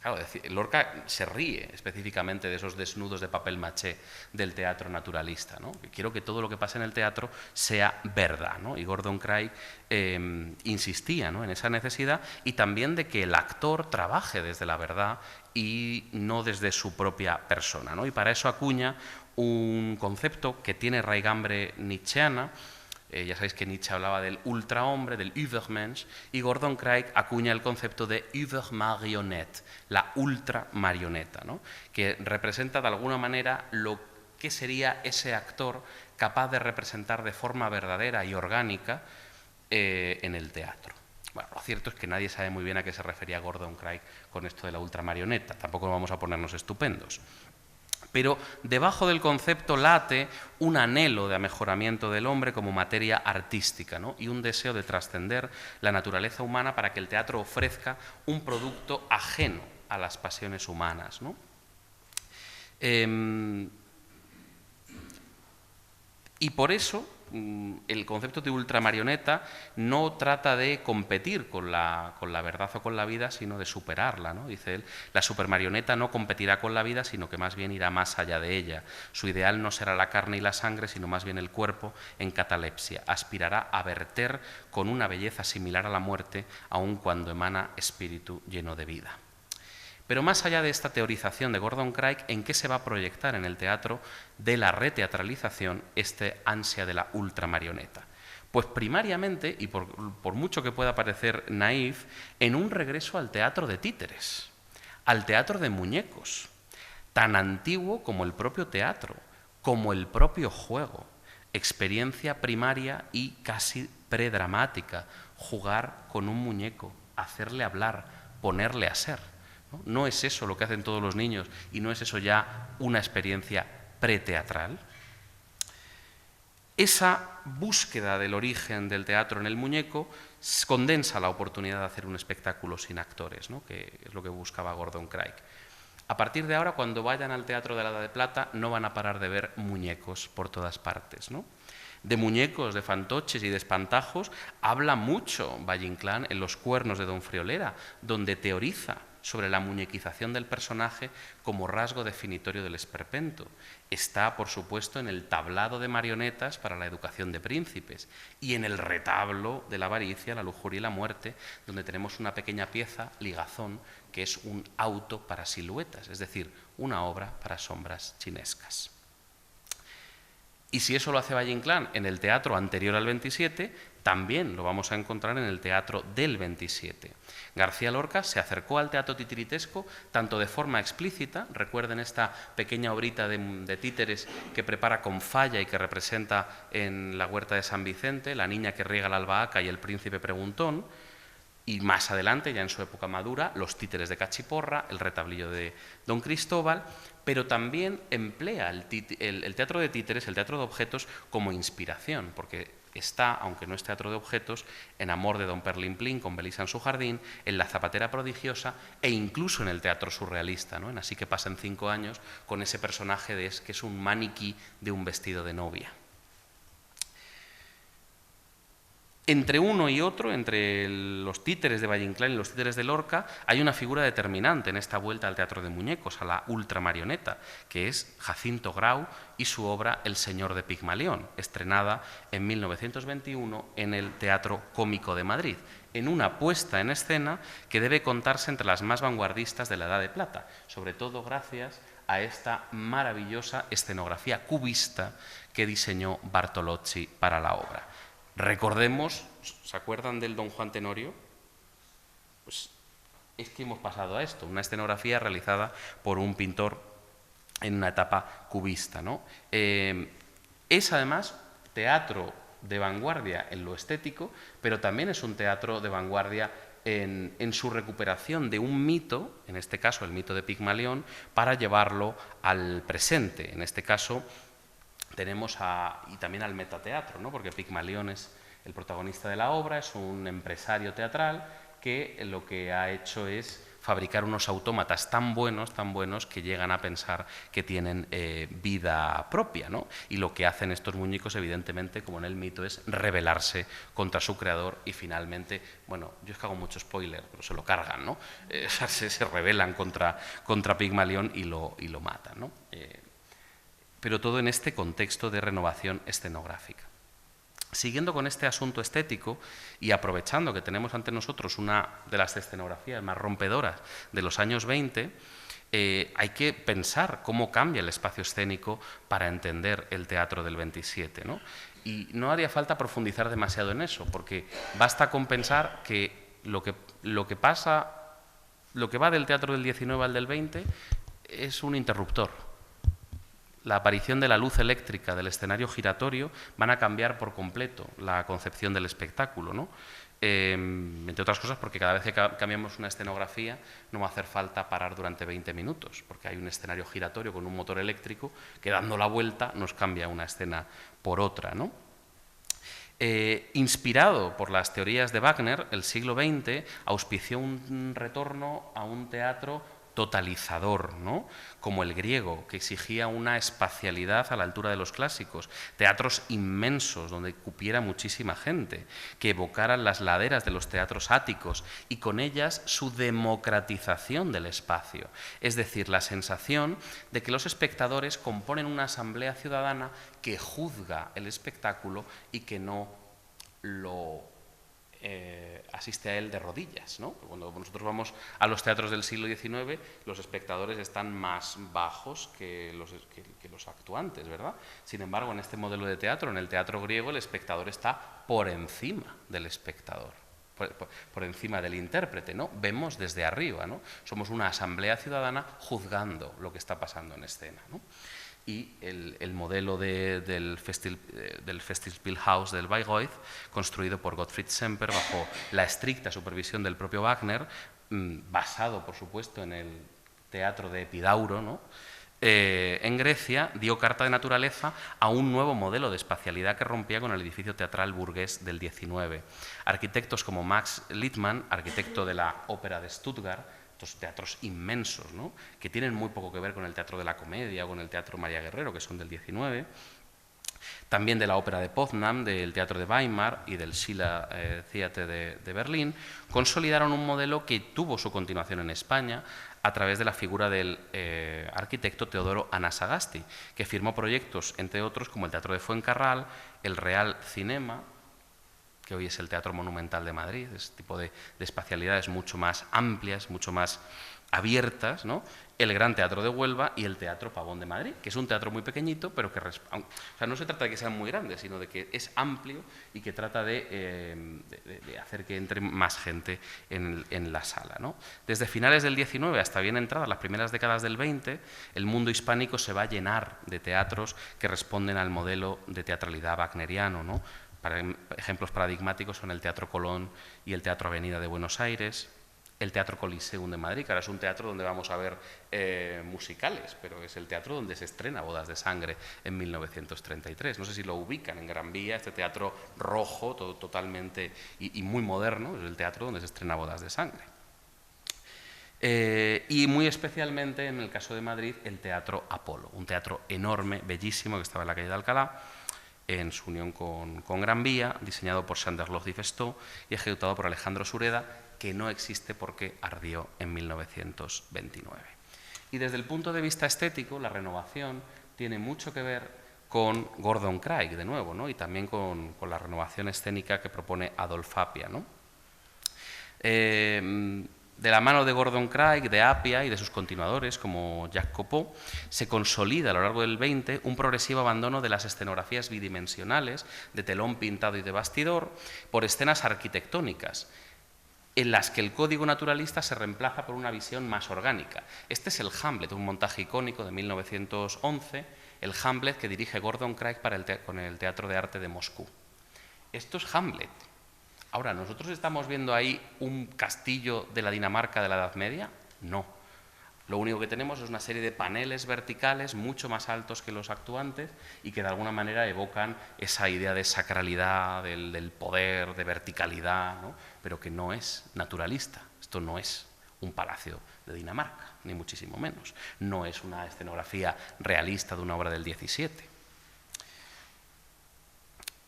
Speaker 2: Claro, Lorca se ríe específicamente de esos desnudos de papel maché del teatro naturalista, ¿no? Quiero que todo lo que pase en el teatro sea verdad, ¿no? Y Gordon Craig insistía, ¿no?, en esa necesidad, y también de que el actor trabaje desde la verdad y no desde su propia persona, ¿no? Y para eso acuña un concepto que tiene raigambre nietzscheana. Ya sabéis que Nietzsche hablaba del ultrahombre, del Übermensch, y Gordon Craig acuña el concepto de Übermarionette, la ultramarioneta, ¿no?, que representa de alguna manera lo que sería ese actor capaz de representar de forma verdadera y orgánica en el teatro. Bueno, lo cierto es que nadie sabe muy bien a qué se refería Gordon Craig con esto de la ultramarioneta, tampoco vamos a ponernos estupendos. Pero debajo del concepto late un anhelo de amejoramiento del hombre como materia artística, ¿no?, y un deseo de trascender la naturaleza humana para que el teatro ofrezca un producto ajeno a las pasiones humanas, ¿no? Y por eso el concepto de ultramarioneta no trata de competir con la verdad o con la vida, sino de superarla, ¿no? Dice él, la supermarioneta no competirá con la vida, sino que más bien irá más allá de ella. Su ideal no será la carne y la sangre, sino más bien el cuerpo en catalepsia. Aspirará a verter con una belleza similar a la muerte, aun cuando emana espíritu lleno de vida. Pero más allá de esta teorización de Gordon Craig, ¿en qué se va a proyectar en el teatro de la reteatralización este ansia de la ultramarioneta? Pues primariamente, y por mucho que pueda parecer naif, en un regreso al teatro de títeres, al teatro de muñecos, tan antiguo como el propio teatro, como el propio juego, experiencia primaria y casi predramática, jugar con un muñeco, hacerle hablar, ponerle a ser. ¿No es eso lo que hacen todos los niños y no es eso ya una experiencia preteatral? Esa búsqueda del origen del teatro en el muñeco condensa la oportunidad de hacer un espectáculo sin actores, ¿no?, que es lo que buscaba Gordon Craig. A partir de ahora, cuando vayan al Teatro de la Edad de Plata, no van a parar de ver muñecos por todas partes, ¿no? De muñecos, de fantoches y de espantajos habla mucho Valle-Inclán en Los cuernos de Don Friolera, donde teoriza sobre la muñequización del personaje como rasgo definitorio del esperpento. Está, por supuesto, en el tablado de marionetas para la educación de príncipes y en el retablo de la avaricia, la lujuria y la muerte, donde tenemos una pequeña pieza, ligazón, que es un auto para siluetas, es decir, una obra para sombras chinescas. Y si eso lo hace Valle Inclán en el teatro anterior al 27, también lo vamos a encontrar en el teatro del 27. García Lorca se acercó al teatro titiritesco tanto de forma explícita, recuerden esta pequeña obrita de títeres que prepara con Falla y que representa en la huerta de San Vicente, la niña que riega la albahaca y el príncipe preguntón, y más adelante, ya en su época madura, los títeres de Cachiporra, el retablillo de Don Cristóbal, pero también emplea el teatro de títeres, el teatro de objetos, como inspiración, porque está, aunque no es teatro de objetos, en Amor de Don Perlimplín, con Belisa en su jardín, en La zapatera prodigiosa e incluso en el teatro surrealista, ¿no? En Así que pasan 5 años, con ese personaje que es un maniquí de un vestido de novia. Entre uno y otro, entre los títeres de Valle Inclán y los títeres de Lorca, hay una figura determinante en esta vuelta al teatro de muñecos, a la ultramarioneta, que es Jacinto Grau y su obra El señor de Pigmalión, estrenada en 1921 en el Teatro Cómico de Madrid, en una puesta en escena que debe contarse entre las más vanguardistas de la Edad de Plata, sobre todo gracias a esta maravillosa escenografía cubista que diseñó Bartolozzi para la obra. Recordemos, ¿se acuerdan del Don Juan Tenorio? Pues es que hemos pasado a esto, una escenografía realizada por un pintor en una etapa cubista, ¿no? Es además teatro de vanguardia en lo estético, pero también es un teatro de vanguardia en su recuperación de un mito, en este caso el mito de Pigmalión, para llevarlo al presente, en este caso tenemos y también al metateatro, ¿no? Porque Pigmalión es el protagonista de la obra, es un empresario teatral que lo que ha hecho es fabricar unos autómatas tan buenos que llegan a pensar que tienen vida propia, ¿no? Y lo que hacen estos muñecos, evidentemente, como en el mito, es rebelarse contra su creador y finalmente, bueno, yo es que hago mucho spoiler, pero se lo cargan, ¿no? Se rebelan contra Pigmalión y lo matan, ¿no? Pero todo en este contexto de renovación escenográfica. Siguiendo con este asunto estético y aprovechando que tenemos ante nosotros una de las escenografías más rompedoras de los años 20, hay que pensar cómo cambia el espacio escénico para entender el teatro del 27, ¿no? Y no haría falta profundizar demasiado en eso, porque basta con pensar que lo que va del teatro del 19 al del 20 es un interruptor. La aparición de la luz eléctrica del escenario giratorio van a cambiar por completo la concepción del espectáculo, ¿no? Entre otras cosas porque cada vez que cambiamos una escenografía no va a hacer falta parar durante 20 minutos, porque hay un escenario giratorio con un motor eléctrico que dando la vuelta nos cambia una escena por otra, ¿no? Inspirado por las teorías de Wagner, el siglo XX auspició un retorno a un teatro totalizador, ¿no? Como el griego, que exigía una espacialidad a la altura de los clásicos, teatros inmensos donde cupiera muchísima gente, que evocaran las laderas de los teatros áticos y con ellas su democratización del espacio, es decir, la sensación de que los espectadores componen una asamblea ciudadana que juzga el espectáculo y que no lo asiste a él de rodillas, ¿no? Cuando nosotros vamos a los teatros del siglo XIX, los espectadores están más bajos que los actuantes, ¿verdad? Sin embargo, en este modelo de teatro, en el teatro griego, el espectador está por encima del espectador, por encima del intérprete, ¿no? Vemos desde arriba, ¿no? Somos una asamblea ciudadana juzgando lo que está pasando en escena, ¿no? Y el modelo del Festspielhaus del Bayreuth, construido por Gottfried Semper bajo la estricta supervisión del propio Wagner, basado, por supuesto, en el teatro de Epidauro, ¿no? En Grecia, dio carta de naturaleza a un nuevo modelo de espacialidad que rompía con el edificio teatral burgués del XIX. Arquitectos como Max Littmann, arquitecto de la Ópera de Stuttgart, teatros inmensos, ¿no? Que tienen muy poco que ver con el teatro de la comedia o con el teatro María Guerrero, que son del XIX, también de la ópera de Poznań, del teatro de Weimar y del Schiller Theater de Berlín, consolidaron un modelo que tuvo su continuación en España a través de la figura del arquitecto Teodoro Anasagasti, que firmó proyectos, entre otros, como el Teatro de Fuencarral, el Real Cinema, que hoy es el Teatro Monumental de Madrid, este tipo de espacialidades mucho más amplias, mucho más abiertas, ¿no?, el Gran Teatro de Huelva y el Teatro Pavón de Madrid, que es un teatro muy pequeñito, pero que no se trata de que sean muy grandes, sino de que es amplio y que trata de hacer que entre más gente en la sala, ¿no? Desde finales del XIX hasta bien entradas las primeras décadas del XX, el mundo hispánico se va a llenar de teatros que responden al modelo de teatralidad wagneriano, ¿no? Ejemplos paradigmáticos son el Teatro Colón y el Teatro Avenida de Buenos Aires, el Teatro Coliseum de Madrid, que ahora es un teatro donde vamos a ver musicales, pero es el teatro donde se estrena Bodas de Sangre en 1933. No sé si lo ubican en Gran Vía, este teatro rojo, totalmente y muy moderno, es el teatro donde se estrena Bodas de Sangre. Y muy especialmente, en el caso de Madrid, el Teatro Apolo, un teatro enorme, bellísimo, que estaba en la calle de Alcalá, en su unión con Gran Vía, diseñado por Sander-Lotz y Festow y ejecutado por Alejandro Sureda, que no existe porque ardió en 1929. Y desde el punto de vista estético, la renovación tiene mucho que ver con Gordon Craig, de nuevo, ¿no?, y también con la renovación escénica que propone Adolf Appia, ¿no? De la mano de Gordon Craig, de Appia y de sus continuadores, como Jacques Copeau, se consolida a lo largo del XX un progresivo abandono de las escenografías bidimensionales, de telón pintado y de bastidor, por escenas arquitectónicas, en las que el código naturalista se reemplaza por una visión más orgánica. Este es el Hamlet, un montaje icónico de 1911, el Hamlet que dirige Gordon Craig con el Teatro de Arte de Moscú. Esto es Hamlet. Ahora, ¿nosotros estamos viendo ahí un castillo de la Dinamarca de la Edad Media? No. Lo único que tenemos es una serie de paneles verticales mucho más altos que los actuantes y que de alguna manera evocan esa idea de sacralidad, del poder, de verticalidad, ¿no?, pero que no es naturalista. Esto no es un palacio de Dinamarca, ni muchísimo menos. No es una escenografía realista de una obra del XVII.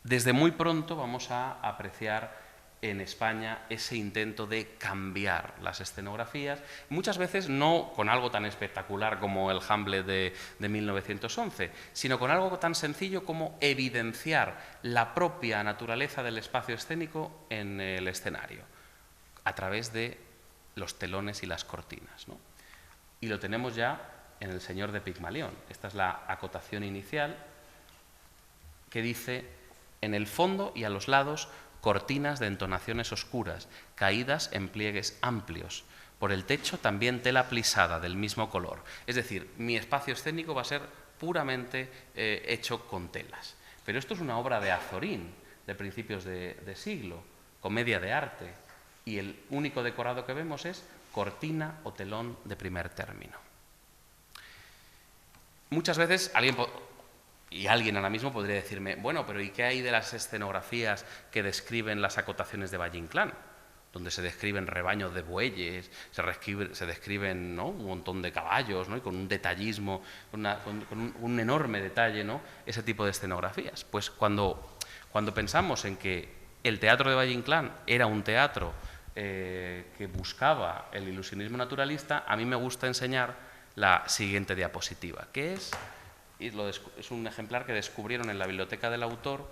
Speaker 2: Desde muy pronto vamos a apreciar en España ese intento de cambiar las escenografías, muchas veces no con algo tan espectacular como el Hamlet de 1911, sino con algo tan sencillo como evidenciar la propia naturaleza del espacio escénico en el escenario, a través de los telones y las cortinas, ¿no? Y lo tenemos ya en El Señor de Pigmalión. Esta es la acotación inicial que dice: en el fondo y a los lados, cortinas de entonaciones oscuras, caídas en pliegues amplios. Por el techo también tela plisada del mismo color. Es decir, mi espacio escénico va a ser puramente hecho con telas. Pero esto es una obra de Azorín, de principios de siglo, comedia de arte, y el único decorado que vemos es cortina o telón de primer término. Muchas veces alguien ahora mismo podría decirme: bueno, pero ¿y qué hay de las escenografías que describen las acotaciones de Valle-Inclán? Donde se describen rebaños de bueyes, se describen, ¿no?, un montón de caballos, ¿no?, y con un detallismo, con un enorme detalle, ¿no?, ese tipo de escenografías. Pues cuando pensamos en que el teatro de Valle-Inclán era un teatro que buscaba el ilusionismo naturalista, a mí me gusta enseñar la siguiente diapositiva, que es un ejemplar que descubrieron en la biblioteca del autor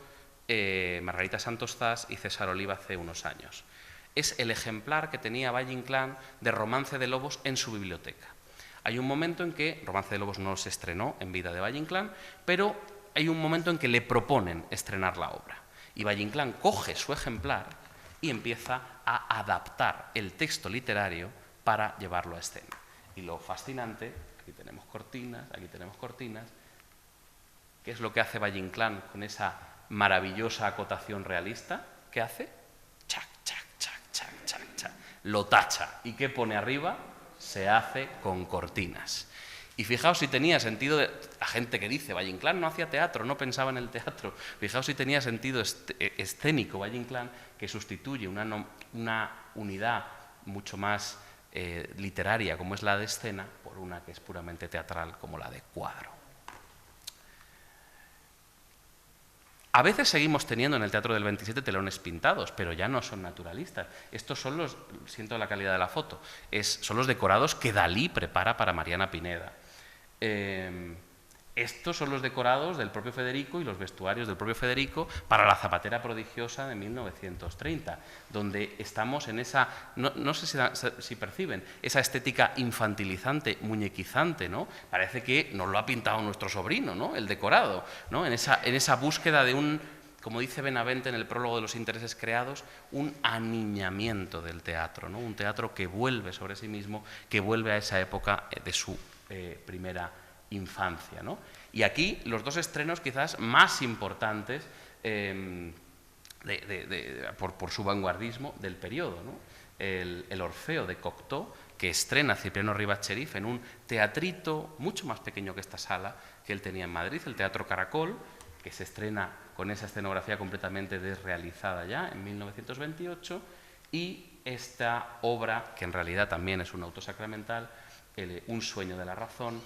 Speaker 2: Margarita Santos Zas y César Oliva hace unos años. Es el ejemplar que tenía Valle-Inclán de Romance de Lobos en su biblioteca. Hay un momento en que Romance de Lobos no se estrenó en vida de Valle-Inclán, pero hay un momento en que le proponen estrenar la obra. Y Valle-Inclán coge su ejemplar y empieza a adaptar el texto literario para llevarlo a escena. Y lo fascinante, aquí tenemos cortinas, ¿qué es lo que hace Valle-Inclán con esa maravillosa acotación realista? ¿Qué hace? Chac, chac, chac, chac, chac, chac. Lo tacha. ¿Y qué pone arriba? Se hace con cortinas. Y fijaos si tenía sentido, la gente que dice Valle-Inclán no hacía teatro, no pensaba en el teatro, fijaos si tenía sentido escénico Valle-Inclán, que sustituye una unidad mucho más literaria como es la de escena por una que es puramente teatral como la de cuadro. A veces seguimos teniendo en el Teatro del 27 telones pintados, pero ya no son naturalistas. Estos son los, siento la calidad de la foto, son los decorados que Dalí prepara para Mariana Pineda. Estos son los decorados del propio Federico y los vestuarios del propio Federico para La zapatera prodigiosa de 1930, donde estamos en esa, no sé si perciben, esa estética infantilizante, muñequizante, ¿no? Parece que nos lo ha pintado nuestro sobrino, ¿no? El decorado, ¿no? En esa búsqueda de un, como dice Benavente en el prólogo de Los intereses creados, un aniñamiento del teatro, ¿no? Un teatro que vuelve sobre sí mismo, que vuelve a esa época de su primera infancia, ¿no? Y aquí los dos estrenos quizás más importantes por su vanguardismo del periodo, ¿no? El Orfeo de Cocteau, que estrena Cipriano Rivas Cherif en un teatrito mucho más pequeño que esta sala que él tenía en Madrid, el Teatro Caracol, que se estrena con esa escenografía completamente desrealizada ya en 1928, y esta obra, que en realidad también es un auto sacramental, Un sueño de la razón,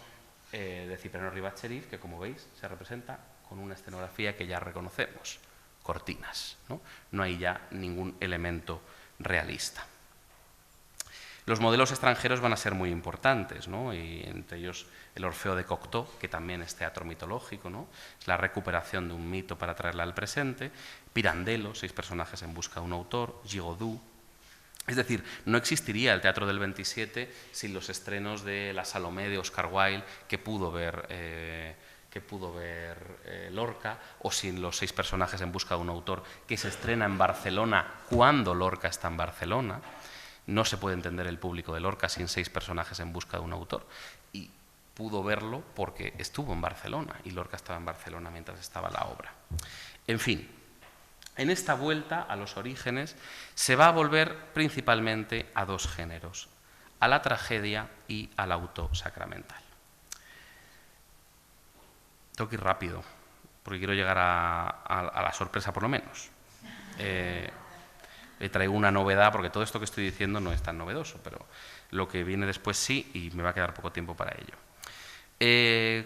Speaker 2: de Cipriano Rivas Cherif, que como veis se representa con una escenografía que ya reconocemos, cortinas, ¿no? No hay ya ningún elemento realista. Los modelos extranjeros van a ser muy importantes, ¿no? Y entre ellos el Orfeo de Cocteau, que también es teatro mitológico, ¿no? Es la recuperación de un mito para traerla al presente. Pirandello, 6 personajes en busca de un autor. Giraudoux. Es decir, no existiría el Teatro del 27 sin los estrenos de La Salomé de Oscar Wilde, que pudo ver Lorca, o sin los 6 personajes en busca de un autor, que se estrena en Barcelona cuando Lorca está en Barcelona. No se puede entender el público de Lorca sin 6 personajes en busca de un autor. Y pudo verlo porque estuvo en Barcelona, y Lorca estaba en Barcelona mientras estaba la obra. En fin. En esta vuelta a los orígenes se va a volver principalmente a 2 géneros, a la tragedia y al auto sacramental. Tengo que ir rápido, porque quiero llegar a la sorpresa por lo menos. Le traigo una novedad, porque todo esto que estoy diciendo no es tan novedoso, pero lo que viene después sí, y me va a quedar poco tiempo para ello.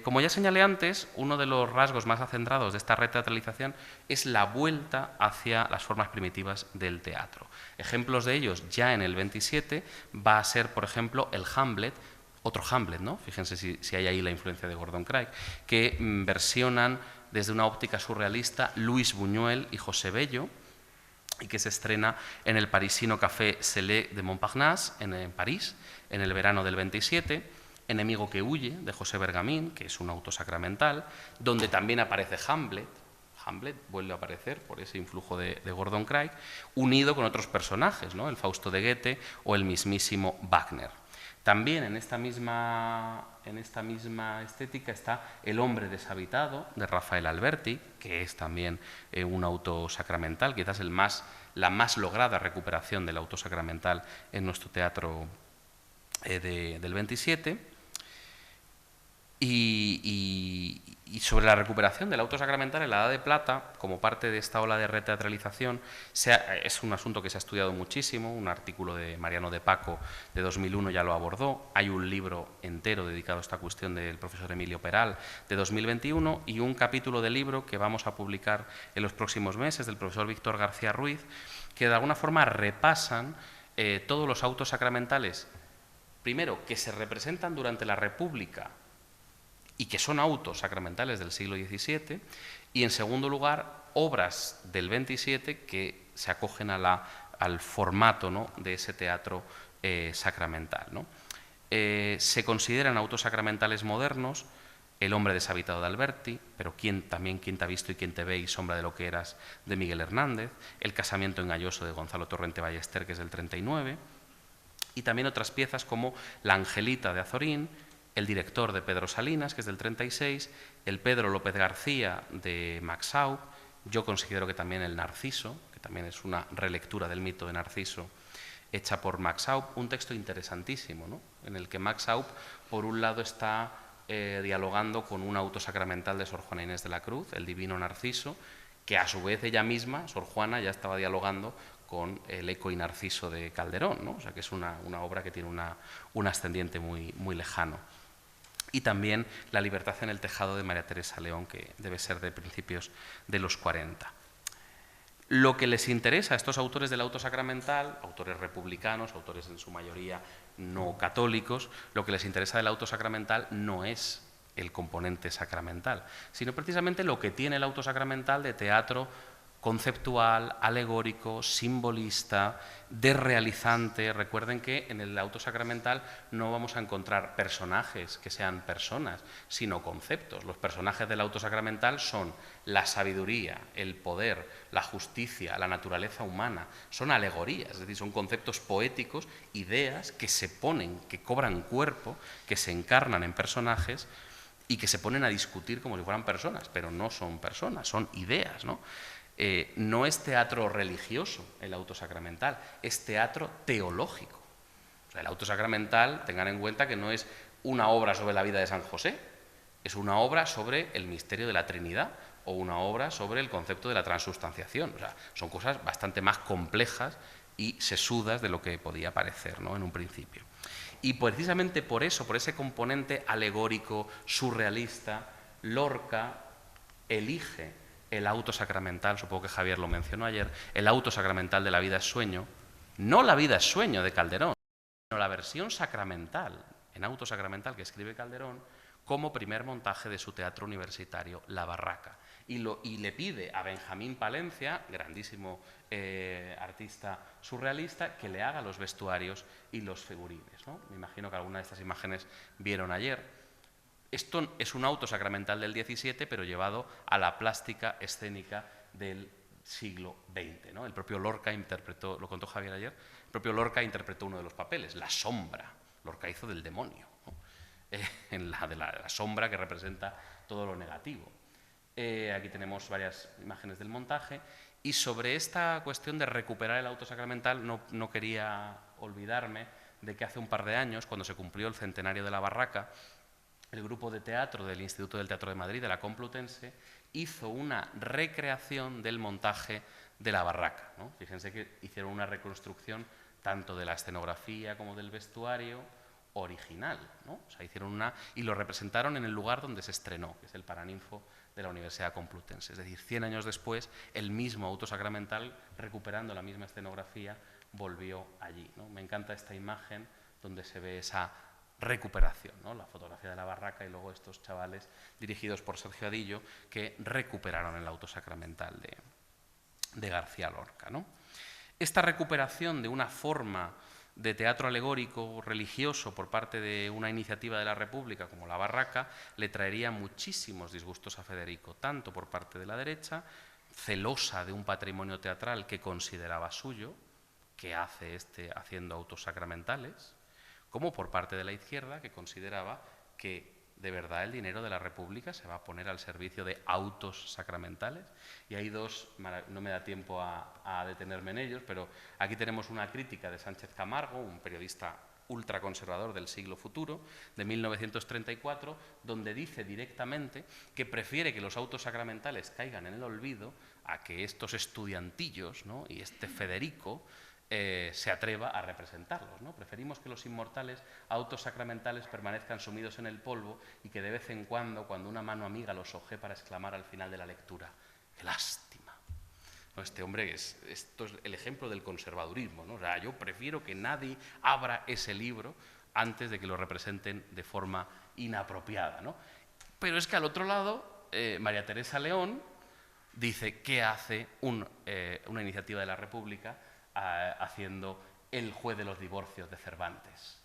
Speaker 2: Como ya señalé antes, uno de los rasgos más acendrados de esta reteatralización es la vuelta hacia las formas primitivas del teatro. Ejemplos de ellos ya en el 27 va a ser, por ejemplo, el Hamlet, otro Hamlet, ¿no? Fíjense si hay ahí la influencia de Gordon Craig, que versionan desde una óptica surrealista Luis Buñuel y José Bello, y que se estrena en el parisino Café Selé de Montparnasse, en París, en el verano del 27, Enemigo que huye, de José Bergamín, que es un auto sacramental, donde también aparece Hamlet. Hamlet vuelve a aparecer por ese influjo de Gordon Craig, unido con otros personajes, ¿no? El Fausto de Goethe o el mismísimo Wagner. También en esta misma estética está El hombre deshabitado, de Rafael Alberti, que es también un auto sacramental, quizás la más lograda recuperación del auto sacramental en nuestro teatro del 27. Y sobre la recuperación del auto sacramental en la Edad de Plata, como parte de esta ola de reteatralización, es un asunto que se ha estudiado muchísimo. Un artículo de Mariano de Paco de 2001 ya lo abordó. Hay un libro entero dedicado a esta cuestión del profesor Emilio Peral de 2021 y un capítulo del libro que vamos a publicar en los próximos meses del profesor Víctor García Ruiz, que de alguna forma repasan todos los autos sacramentales, primero, que se representan durante la República y que son autos sacramentales del siglo XVII, y en segundo lugar, obras del 27 que se acogen al formato, ¿no?, de ese teatro sacramental, ¿no? Se consideran autos sacramentales modernos El hombre deshabitado de Alberti, pero también Quién te ha visto y quién te ve y Sombra de lo que eras, de Miguel Hernández, El casamiento engañoso, de Gonzalo Torrente Ballester, que es del 39, y también otras piezas como La Angelita, de Azorín, El director, de Pedro Salinas, que es del 36, El Pedro López García, de Max Schaub. Yo considero que también El Narciso, que también es una relectura del mito de Narciso, hecha por Max Schaub, un texto interesantísimo, ¿no?, en el que Max Schaub, por un lado, está dialogando con un auto sacramental de Sor Juana Inés de la Cruz, El divino Narciso, que a su vez ella misma, Sor Juana, ya estaba dialogando con El Eco y Narciso de Calderón, ¿no? O sea que es una obra que tiene un ascendiente muy, muy lejano. Y también La libertad en el tejado, de María Teresa León, que debe ser de principios de los 40. Lo que les interesa a estos autores del auto sacramental, autores republicanos, autores en su mayoría no católicos, lo que les interesa del auto sacramental no es el componente sacramental, sino precisamente lo que tiene el auto sacramental de teatro conceptual, alegórico, simbolista, desrealizante. Recuerden que en el auto sacramental no vamos a encontrar personajes que sean personas, sino conceptos. Los personajes del auto sacramental son la sabiduría, el poder, la justicia, la naturaleza humana. Son alegorías, es decir, son conceptos poéticos, ideas que se ponen, que cobran cuerpo, que se encarnan en personajes y que se ponen a discutir como si fueran personas, pero no son personas, son ideas, ¿no? No es teatro religioso el auto sacramental, es teatro teológico. O sea, el auto sacramental, tengan en cuenta que no es una obra sobre la vida de San José, es una obra sobre el misterio de la Trinidad o una obra sobre el concepto de la transubstanciación. O sea, son cosas bastante más complejas y sesudas de lo que podía parecer, ¿no?, en un principio. Y precisamente por eso, por ese componente alegórico, surrealista, Lorca elige el auto sacramental, supongo que Javier lo mencionó ayer, el auto sacramental de La vida es sueño, no La vida es sueño de Calderón, sino la versión sacramental, en auto sacramental que escribe Calderón, como primer montaje de su teatro universitario, La Barraca. Y le pide a Benjamín Palencia, grandísimo artista surrealista, que le haga los vestuarios y los figurines, ¿no? Me imagino que alguna de estas imágenes vieron ayer. Esto es un auto sacramental del XVII, pero llevado a la plástica escénica del siglo XX, ¿no? El propio Lorca interpretó, lo contó Javier ayer, el propio Lorca interpretó uno de los papeles, la sombra. Lorca hizo del demonio, ¿no? En la sombra que representa todo lo negativo. Aquí tenemos varias imágenes del montaje. Y sobre esta cuestión de recuperar el auto sacramental, no quería olvidarme de que hace un par de años, cuando se cumplió el centenario de La Barraca, el grupo de teatro del Instituto del Teatro de Madrid, de la Complutense, hizo una recreación del montaje de La Barraca, ¿no? Fíjense que hicieron una reconstrucción tanto de la escenografía como del vestuario original, ¿no? O sea, hicieron una y lo representaron en el lugar donde se estrenó, que es el Paraninfo de la Universidad Complutense. Es decir, 100 años después, el mismo auto sacramental, recuperando la misma escenografía, volvió allí, ¿no? Me encanta esta imagen donde se ve esa recuperación, ¿no? La fotografía de La Barraca y luego estos chavales dirigidos por Sergio Adillo que recuperaron el auto sacramental de García Lorca, ¿no? Esta recuperación de una forma de teatro alegórico religioso por parte de una iniciativa de la República como La Barraca le traería muchísimos disgustos a Federico, tanto por parte de la derecha, celosa de un patrimonio teatral que consideraba suyo, que hace haciendo autos sacramentales, como por parte de la izquierda, que consideraba que de verdad el dinero de la República se va a poner al servicio de autos sacramentales. Y hay dos, no me da tiempo a detenerme en ellos, pero aquí tenemos una crítica de Sánchez Camargo, un periodista ultraconservador del siglo futuro, de 1934, donde dice directamente que prefiere que los autos sacramentales caigan en el olvido a que estos estudiantillos, ¿no?, y este Federico se atreva a representarlos, ¿no? Preferimos que los inmortales autos sacramentales permanezcan sumidos en el polvo y que de vez en cuando una mano amiga los ojee para exclamar al final de la lectura: ¡qué lástima! ¿No? Este hombre esto es el ejemplo del conservadurismo, ¿no? O sea, yo prefiero que nadie abra ese libro antes de que lo representen de forma inapropiada, ¿no? Pero es que al otro lado, María Teresa León dice: ¿qué hace una iniciativa de la República haciendo el juez de los divorcios de Cervantes,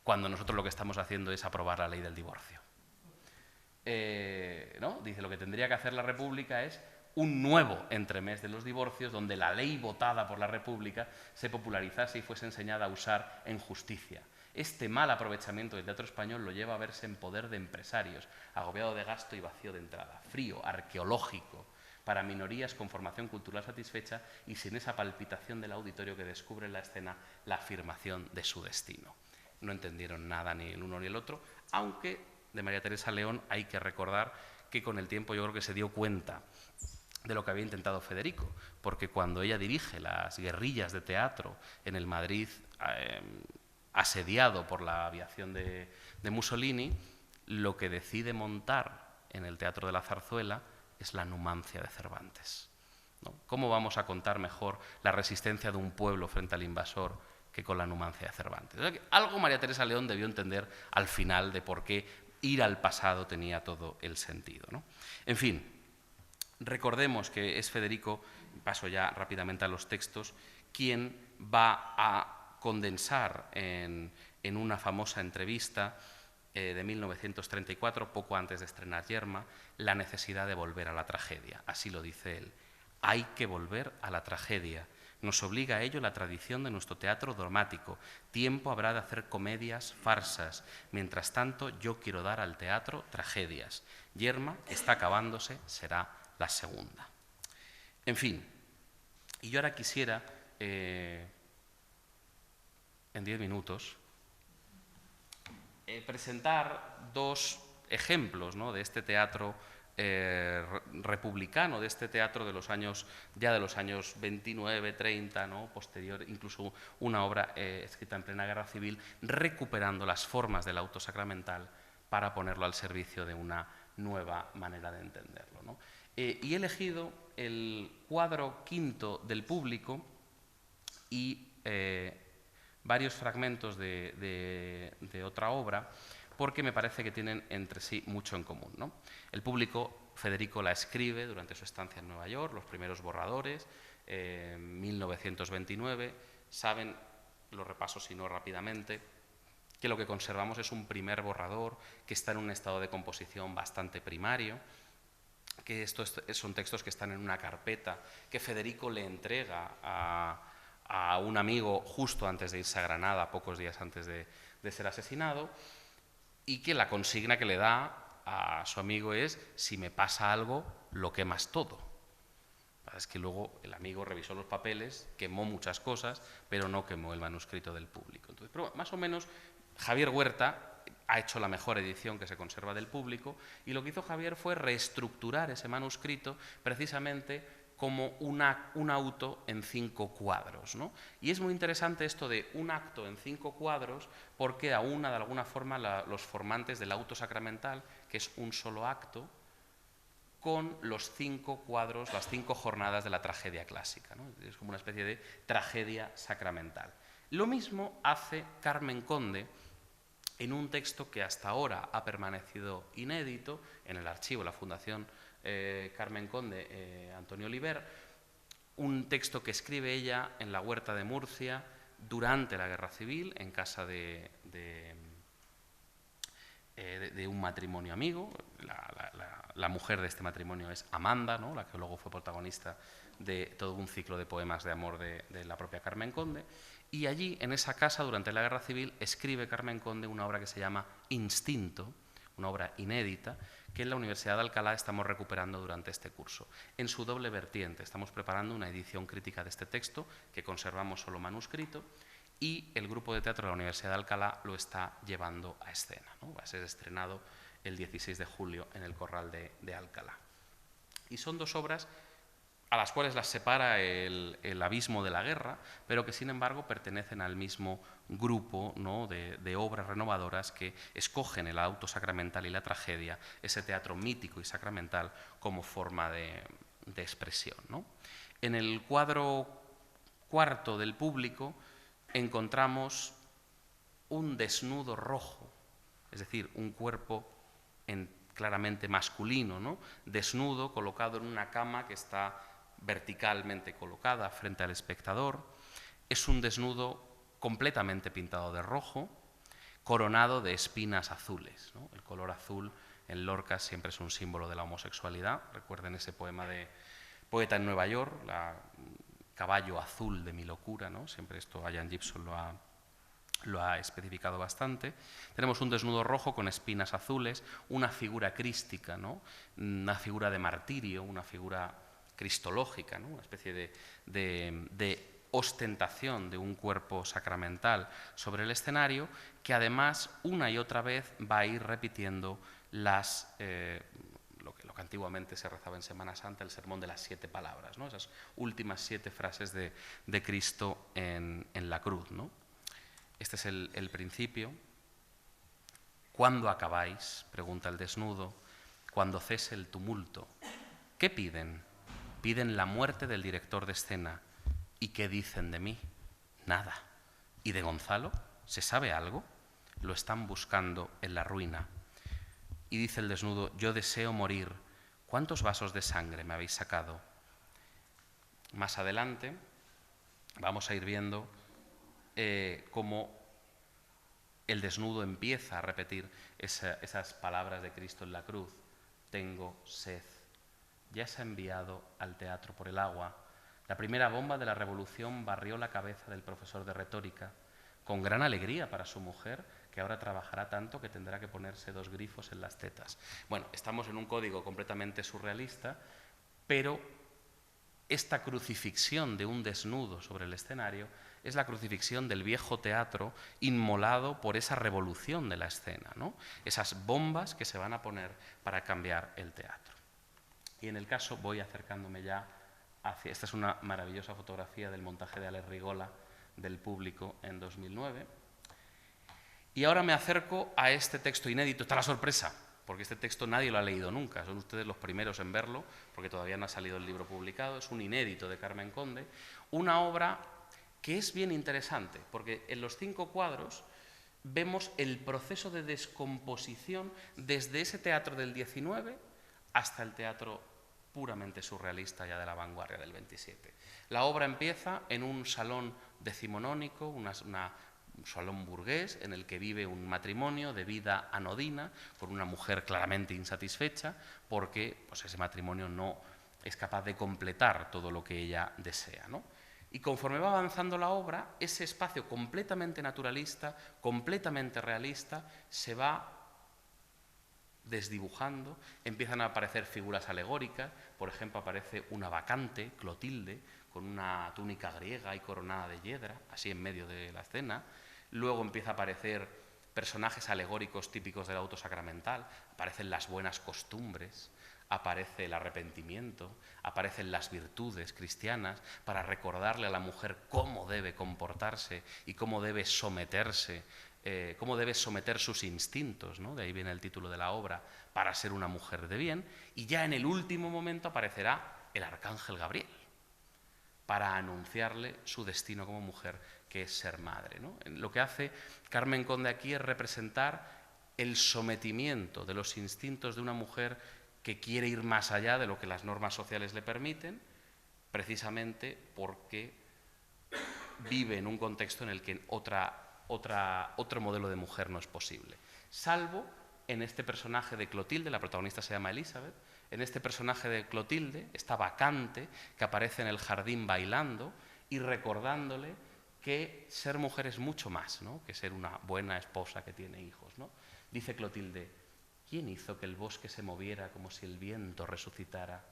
Speaker 2: cuando nosotros lo que estamos haciendo es aprobar la ley del divorcio? ¿No? Dice: lo que tendría que hacer la República es un nuevo entremés de los divorcios, donde la ley votada por la República se popularizase y fuese enseñada a usar en justicia. Este mal aprovechamiento del teatro español lo lleva a verse en poder de empresarios, agobiado de gasto y vacío de entrada, frío, arqueológico, para minorías con formación cultural satisfecha y sin esa palpitación del auditorio que descubre en la escena la afirmación de su destino. No entendieron nada ni el uno ni el otro, aunque de María Teresa León hay que recordar que con el tiempo yo creo que se dio cuenta de lo que había intentado Federico, porque cuando ella dirige las guerrillas de teatro en el Madrid asediado por la aviación de Mussolini, lo que decide montar en el Teatro de la Zarzuela es la Numancia de Cervantes, ¿no? ¿Cómo vamos a contar mejor la resistencia de un pueblo frente al invasor que con la Numancia de Cervantes? O sea, que algo María Teresa León debió entender al final de por qué ir al pasado tenía todo el sentido, ¿no? En fin, recordemos que es Federico, paso ya rápidamente a los textos, quien va a condensar en una famosa entrevista de 1934, poco antes de estrenar Yerma, la necesidad de volver a la tragedia. Así lo dice él. Hay que volver a la tragedia. Nos obliga a ello la tradición de nuestro teatro dramático. Tiempo habrá de hacer comedias, farsas. Mientras tanto, yo quiero dar al teatro tragedias. Yerma, que está acabándose, será la segunda. En fin, y yo ahora quisiera, en 10 minutos, presentar dos ejemplos, ¿no?, de este teatro republicano, de este teatro de los años, ya de los años 29, 30, ¿no?, posterior, incluso una obra escrita en plena guerra civil, recuperando las formas del auto sacramental para ponerlo al servicio de una nueva manera de entenderlo, ¿no? Y he elegido el cuadro quinto del Público y varios fragmentos de otra obra, porque me parece que tienen entre sí mucho en común, ¿no? El Público, Federico la escribe durante su estancia en Nueva York, los primeros borradores, 1929. Saben, lo repaso si no rápidamente, que lo que conservamos es un primer borrador que está en un estado de composición bastante primario, que estos son textos que están en una carpeta que Federico le entrega a un amigo justo antes de irse a Granada, pocos días antes de ser asesinado, y que la consigna que le da a su amigo es: si me pasa algo, lo quemas todo. Es que luego el amigo revisó los papeles, quemó muchas cosas, pero no quemó el manuscrito del Público. Entonces, pero más o menos, Javier Huerta ha hecho la mejor edición que se conserva del Público, y lo que hizo Javier fue reestructurar ese manuscrito precisamente como un auto en 5 cuadros, ¿no? Y es muy interesante esto de un acto en 5 cuadros, porque aúna de alguna forma los formantes del auto sacramental, que es un solo acto, con los 5 cuadros, las 5 jornadas de la tragedia clásica, ¿no? Es como una especie de tragedia sacramental. Lo mismo hace Carmen Conde en un texto que hasta ahora ha permanecido inédito en el archivo de la Fundación Carmen Conde, Antonio Oliver, un texto que escribe ella en la huerta de Murcia durante la Guerra Civil, en casa de un matrimonio amigo. La mujer de este matrimonio es Amanda, ¿no?, la que luego fue protagonista de todo un ciclo de poemas de amor de la propia Carmen Conde. Y allí, en esa casa, durante la Guerra Civil, escribe Carmen Conde una obra que se llama Instinto, una obra inédita, que en la Universidad de Alcalá estamos recuperando durante este curso. En su doble vertiente, estamos preparando una edición crítica de este texto, que conservamos solo manuscrito, y el grupo de teatro de la Universidad de Alcalá lo está llevando a escena, ¿no? Va a ser estrenado el 16 de julio en el Corral de Alcalá. Y son dos obras a las cuales las separa el abismo de la guerra, pero que sin embargo pertenecen al mismo grupo, ¿no?, de obras renovadoras que escogen el auto sacramental y la tragedia, ese teatro mítico y sacramental, como forma de expresión, ¿no? En el cuadro cuarto del Público encontramos un desnudo rojo, es decir, un cuerpo claramente masculino, ¿no?, desnudo, colocado en una cama que está verticalmente colocada frente al espectador. Es un desnudo completamente pintado de rojo, coronado de espinas azules, ¿no? El color azul en Lorca siempre es un símbolo de la homosexualidad. Recuerden ese poema de Poeta en Nueva York, Caballo azul de mi locura, ¿no? Siempre esto Ian Gibson lo ha especificado bastante. Tenemos un desnudo rojo con espinas azules, una figura crística, ¿no?, una figura de martirio, una figura cristológica, ¿no?, una especie de ostentación de un cuerpo sacramental sobre el escenario, que además una y otra vez va a ir repitiendo lo que antiguamente se rezaba en Semana Santa, el sermón de las 7 palabras, ¿no?, esas últimas 7 frases de Cristo en la cruz, ¿no? Este es el principio. ¿Cuándo acabáis?, pregunta el desnudo, cuando cese el tumulto. ¿Qué piden? Piden la muerte del director de escena. ¿Y qué dicen de mí? Nada. ¿Y de Gonzalo? ¿Se sabe algo? Lo están buscando en la ruina. y dice el desnudo: yo deseo morir. ¿Cuántos vasos de sangre me habéis sacado? Más adelante vamos a ir viendo cómo el desnudo empieza a repetir esas palabras de Cristo en la cruz: tengo sed. Ya se ha enviado al teatro por el agua. La primera bomba de la revolución barrió la cabeza del profesor de retórica, con gran alegría para su mujer, que ahora trabajará tanto que tendrá que ponerse 2 grifos en las tetas. Bueno, estamos en un código completamente surrealista, pero esta crucifixión de un desnudo sobre el escenario es la crucifixión del viejo teatro inmolado por esa revolución de la escena, ¿no? Esas bombas que se van a poner para cambiar el teatro. Y en el caso, voy acercándome ya hacia... Esta es una maravillosa fotografía del montaje de Alex Rigola del Público en 2009. Y ahora me acerco a este texto inédito. Está la sorpresa, porque este texto nadie lo ha leído nunca. Son ustedes los primeros en verlo, porque todavía no ha salido el libro publicado. Es un inédito de Carmen Conde. Una obra que es bien interesante, porque en los 5 cuadros vemos el proceso de descomposición desde ese teatro del 19 hasta el teatro puramente surrealista ya de la vanguardia del 27. La obra empieza en un salón decimonónico, un salón burgués, en el que vive un matrimonio de vida anodina, con una mujer claramente insatisfecha, porque pues, ese matrimonio no es capaz de completar todo lo que ella desea, ¿no? Y conforme va avanzando la obra, ese espacio completamente naturalista, completamente realista, se va desdibujando, empiezan a aparecer figuras alegóricas. Por ejemplo, aparece una bacante, Clotilde, con una túnica griega y coronada de hiedra, así en medio de la escena. Luego empieza a aparecer personajes alegóricos típicos del auto sacramental, aparecen las buenas costumbres, aparece el arrepentimiento, aparecen las virtudes cristianas para recordarle a la mujer cómo debe comportarse y cómo debe someterse, cómo debe someter sus instintos, ¿no? De ahí viene el título de la obra, para ser una mujer de bien. Y ya en el último momento aparecerá el arcángel Gabriel para anunciarle su destino como mujer, que es ser madre, ¿no? Lo que hace Carmen Conde aquí es representar el sometimiento de los instintos de una mujer que quiere ir más allá de lo que las normas sociales le permiten, precisamente porque vive en un contexto en el que otro modelo de mujer no es posible. Salvo en este personaje de Clotilde, la protagonista se llama Elizabeth, en este personaje de Clotilde, esta bacante que aparece en el jardín bailando y recordándole que ser mujer es mucho más, ¿no? Que ser una buena esposa que tiene hijos, ¿no? Dice Clotilde: ¿quién hizo que el bosque se moviera como si el viento resucitara?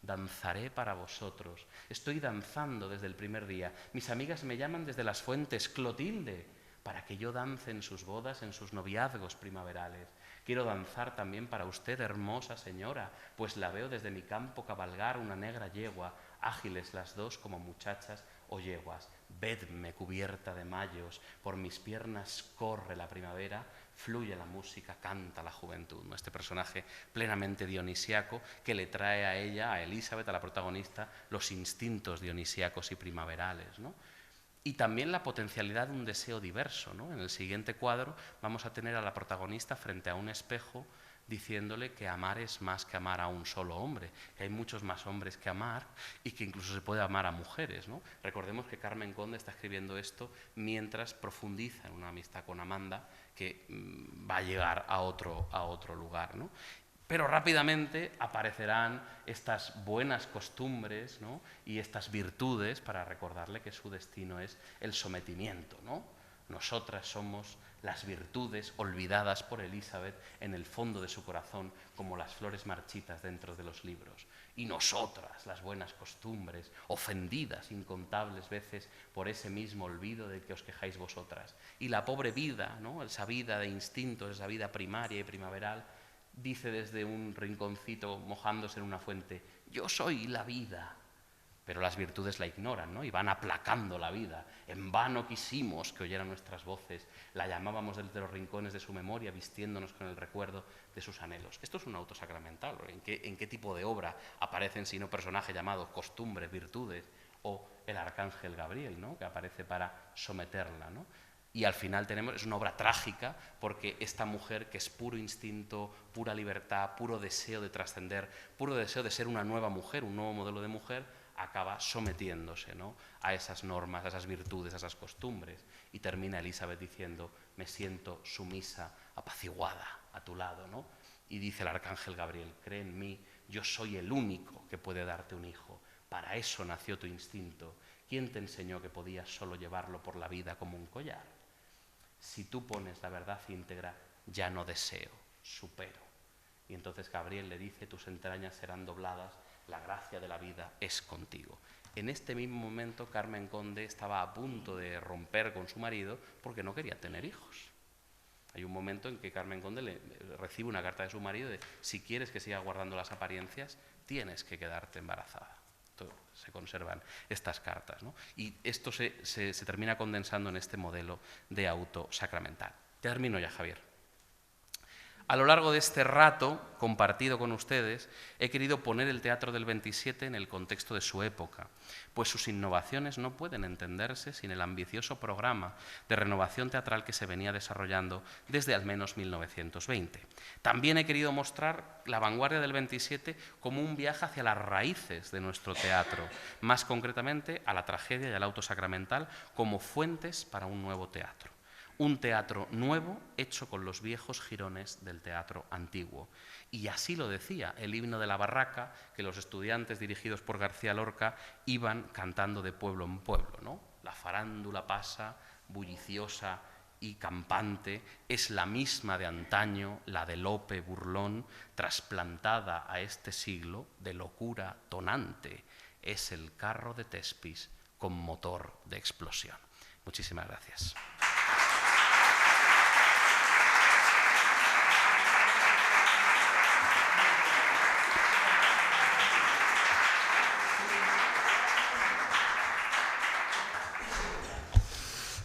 Speaker 2: Danzaré para vosotros. Estoy danzando desde el primer día. Mis amigas me llaman desde las fuentes: Clotilde, para que yo dance en sus bodas, en sus noviazgos primaverales. Quiero danzar también para usted, hermosa señora, pues la veo desde mi campo cabalgar una negra yegua, ágiles las dos como muchachas o yeguas. Vedme cubierta de mayos, por mis piernas corre la primavera, fluye la música, canta la juventud, ¿no? Este personaje plenamente dionisiaco que le trae a ella, a Elizabeth, a la protagonista, los instintos dionisíacos y primaverales, ¿no? Y también la potencialidad de un deseo diverso, ¿no? En el siguiente cuadro vamos a tener a la protagonista frente a un espejo diciéndole que amar es más que amar a un solo hombre, que hay muchos más hombres que amar y que incluso se puede amar a mujeres, ¿no? Recordemos que Carmen Conde está escribiendo esto mientras profundiza en una amistad con Amanda que va a llegar a otro lugar, ¿no? Pero rápidamente aparecerán estas buenas costumbres, ¿no? Y estas virtudes para recordarle que su destino es el sometimiento, ¿no? Nosotras somos las virtudes olvidadas por Elizabeth en el fondo de su corazón, como las flores marchitas dentro de los libros. Y nosotras, las buenas costumbres, ofendidas incontables veces por ese mismo olvido del que os quejáis vosotras. Y la pobre vida, ¿no? Esa vida de instintos, esa vida primaria y primaveral, dice desde un rinconcito mojándose en una fuente: yo soy la vida. Pero las virtudes la ignoran, ¿no? Y van aplacando la vida. En vano quisimos que oyeran nuestras voces, la llamábamos desde los rincones de su memoria, vistiéndonos con el recuerdo de sus anhelos. Esto es un auto sacramental. ¿En qué tipo de obra aparecen sino personajes llamados costumbres, virtudes, o el arcángel Gabriel, ¿no? Que aparece para someterla, ¿no? Y al final es una obra trágica porque esta mujer, que es puro instinto, pura libertad, puro deseo de trascender, puro deseo de ser una nueva mujer, un nuevo modelo de mujer, acaba sometiéndose, ¿no?, a esas normas, a esas virtudes, a esas costumbres. Y termina Elizabeth diciendo: me siento sumisa, apaciguada a tu lado, ¿no? Y dice el arcángel Gabriel: cree en mí, yo soy el único que puede darte un hijo. Para eso nació tu instinto. ¿Quién te enseñó que podías solo llevarlo por la vida como un collar? Si tú pones la verdad íntegra, ya no deseo, supero. Y entonces Gabriel le dice: tus entrañas serán dobladas, la gracia de la vida es contigo. En este mismo momento Carmen Conde estaba a punto de romper con su marido porque no quería tener hijos. Hay un momento en que Carmen Conde recibe una carta de su marido de: si quieres que siga guardando las apariencias, tienes que quedarte embarazada. Se conservan estas cartas, ¿no? Y esto se termina condensando en este modelo de auto sacramental. Termino ya, Javier. A lo largo de este rato compartido con ustedes, he querido poner el teatro del 27 en el contexto de su época, pues sus innovaciones no pueden entenderse sin el ambicioso programa de renovación teatral que se venía desarrollando desde al menos 1920. También he querido mostrar la vanguardia del 27 como un viaje hacia las raíces de nuestro teatro, más concretamente a la tragedia y al auto sacramental como fuentes para un nuevo teatro. Un teatro nuevo hecho con los viejos jirones del teatro antiguo. Y así lo decía el himno de la barraca, que los estudiantes dirigidos por García Lorca iban cantando de pueblo en pueblo, ¿no? La farándula pasa, bulliciosa y campante, es la misma de antaño, la de Lope burlón, trasplantada a este siglo de locura tonante. Es el carro de Tespis con motor de explosión. Muchísimas gracias.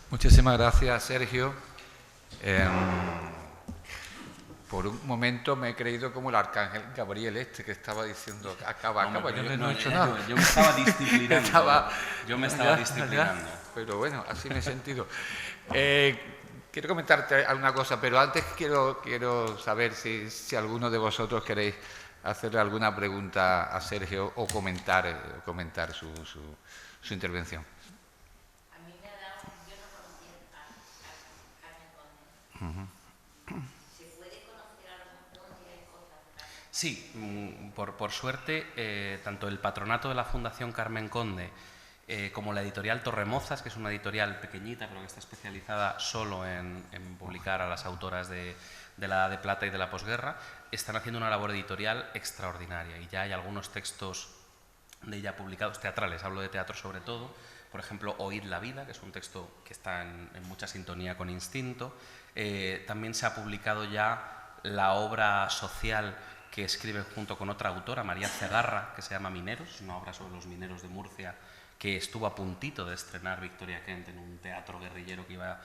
Speaker 1: Muchísimas gracias, Sergio. Por un momento me he creído como el arcángel Gabriel que estaba diciendo: acaba, yo no he hecho nada.
Speaker 2: Yo me estaba disciplinando. Yo me estaba disciplinando.
Speaker 1: Pero bueno, así me he sentido. Quiero comentarte alguna cosa, pero antes quiero saber si alguno de vosotros queréis hacerle alguna pregunta a Sergio o comentar su intervención.
Speaker 3: ¿Se puede conocer a lo mejor si hay cosas?
Speaker 2: Sí, por suerte, tanto el patronato de la Fundación Carmen Conde como la editorial Torremozas, que es una editorial pequeñita pero que está especializada solo en publicar a las autoras de la Edad de Plata y de la posguerra, están haciendo una labor editorial extraordinaria y ya hay algunos textos de ella publicados, teatrales, hablo de teatro sobre todo. Por ejemplo, Oíd la vida, que es un texto que está en mucha sintonía con Instinto. También se ha publicado ya la obra social que escribe junto con otra autora, María Cegarra, que se llama Mineros, una obra sobre los mineros de Murcia, que estuvo a puntito de estrenar Victoria Kent en un teatro guerrillero que iba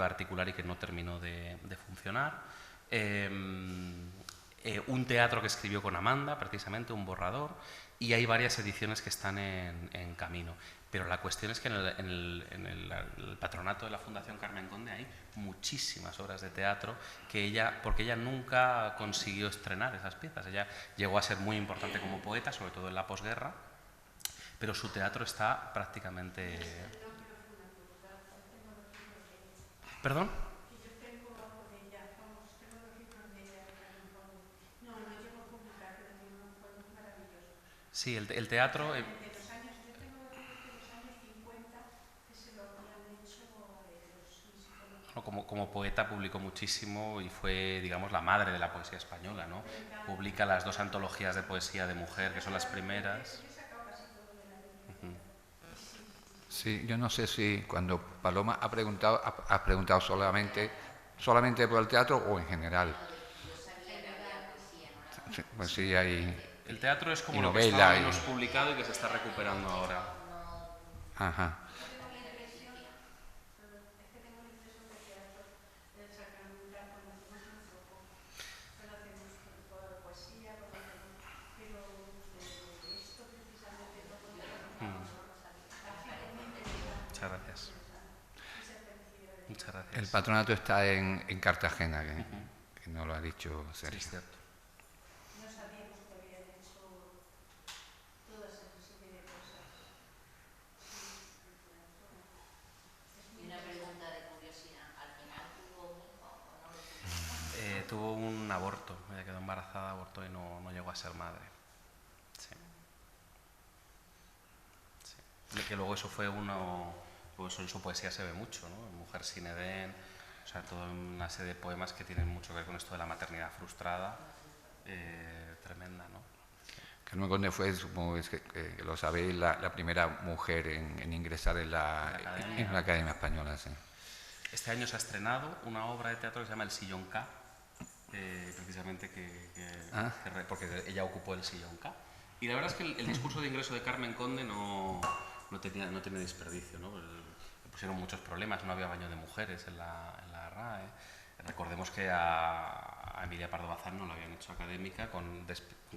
Speaker 2: a articular y que no terminó de funcionar. Un teatro que escribió con Amanda, precisamente, un borrador, y hay varias ediciones que están en camino. Pero la cuestión es que en el patronato de la Fundación Carmen Conde hay muchísimas obras de teatro porque ella nunca consiguió estrenar esas piezas. Ella llegó a ser muy importante como poeta, sobre todo en la posguerra, pero su teatro está prácticamente... ¿Perdón? Sí, el teatro... Como poeta publicó muchísimo y fue, digamos, la madre de la poesía española, ¿no? Publica las 2 antologías de poesía de mujer, que son las primeras.
Speaker 1: Sí, yo no sé si cuando Paloma ha preguntado solamente por el teatro o en general. Sí, pues sí, hay...
Speaker 2: El teatro es como
Speaker 1: y
Speaker 2: lo que estaba menos publicado y que se está recuperando ahora.
Speaker 1: Ajá.
Speaker 2: Muchas gracias. Muchas gracias.
Speaker 1: El patronato está en Cartagena, que no lo ha dicho
Speaker 2: Sí,
Speaker 1: Sergio.
Speaker 2: es cierto.
Speaker 4: No sabíamos que habían hecho todas esa serie de cosas.
Speaker 3: Y una pregunta de curiosidad, ¿al final tuvo un hijo o no lo tuvo?
Speaker 2: Tuvo un aborto, ella quedó embarazada, abortó y no llegó a ser madre. Sí. Sí. Que luego eso fue pues en su poesía se ve mucho, ¿no? Mujer sin Edén, o sea, toda una serie de poemas que tienen mucho que ver con esto de la maternidad frustrada, tremenda, ¿no?
Speaker 1: Carmen Conde fue, supongo que lo sabéis, la primera mujer en ingresar en la Academia Española. Sí.
Speaker 2: Este año se ha estrenado una obra de teatro que se llama El Sillón K, precisamente porque ella ocupó el Sillón K. Y la verdad es que el discurso de ingreso de Carmen Conde no tiene desperdicio, ¿no? Le pusieron muchos problemas, no había baño de mujeres en la RAE. Recordemos que a Emilia Pardo Bazán no la habían hecho académica con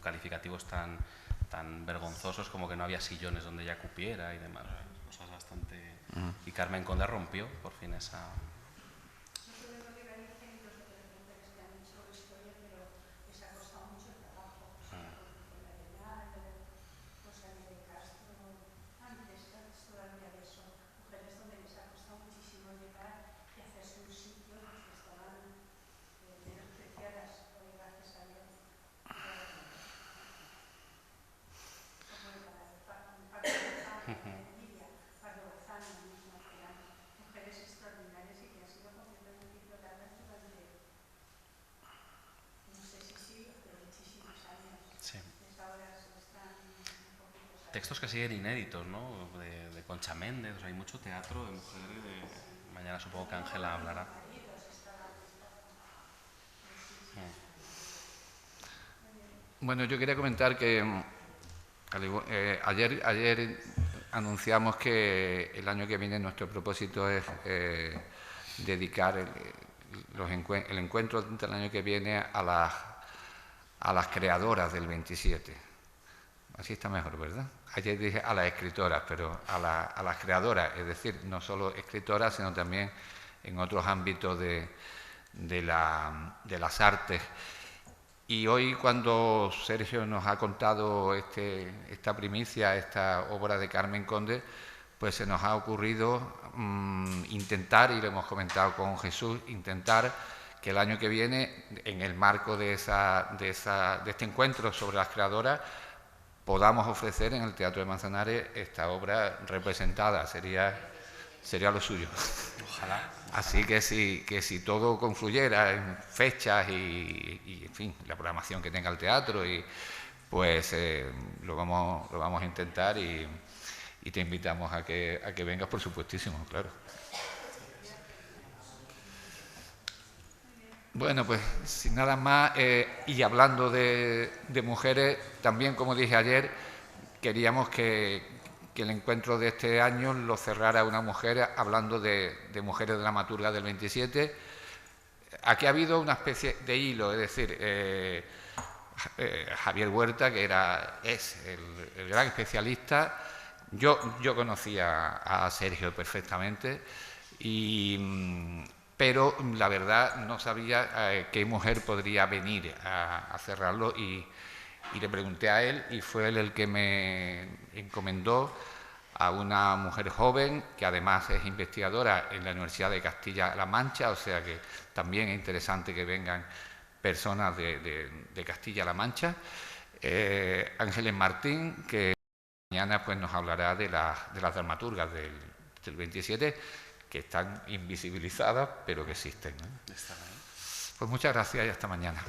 Speaker 2: calificativos tan vergonzosos como que no había sillones donde ella cupiera y demás. Cosas bastante... Y Carmen Conde rompió por fin esa... Textos que siguen inéditos, ¿no? De Concha Méndez, o sea, hay mucho teatro de mujeres. Mañana supongo que Ángela hablará.
Speaker 1: Bueno, yo quería comentar que ayer anunciamos que el año que viene nuestro propósito es dedicar el encuentro del año que viene a las creadoras del 27. Así está mejor, ¿verdad? Ayer dije a las escritoras, pero a las creadoras, es decir, no solo escritoras, sino también en otros ámbitos de las artes. Y hoy, cuando Sergio nos ha contado esta primicia, esta obra de Carmen Conde, pues se nos ha ocurrido intentar, y lo hemos comentado con Jesús, intentar que el año que viene, en el marco de este encuentro sobre las creadoras, podamos ofrecer en el Teatro de Manzanares esta obra representada. Sería lo suyo.
Speaker 2: Ojalá.
Speaker 1: Así que si todo confluyera en fechas y en fin, la programación que tenga el teatro, pues lo vamos a intentar y te invitamos a que vengas, por supuestísimo, claro. Bueno, pues sin nada más, y hablando de mujeres, también, como dije ayer, queríamos que el encuentro de este año lo cerrara una mujer, hablando de mujeres dramaturgas del 27. Aquí ha habido una especie de hilo, es decir, Javier Huerta, que es el gran especialista. Yo conocía a Sergio perfectamente, pero la verdad no sabía qué mujer podría venir a cerrarlo, y le pregunté a él, y fue él el que me encomendó a una mujer joven que además es investigadora en la Universidad de Castilla-La Mancha, o sea que también es interesante que vengan personas de Castilla-La Mancha. Ángeles Martín, que mañana pues nos hablará de las dramaturgas del 27, que están invisibilizadas, pero que existen, ¿no? Pues muchas gracias y hasta mañana.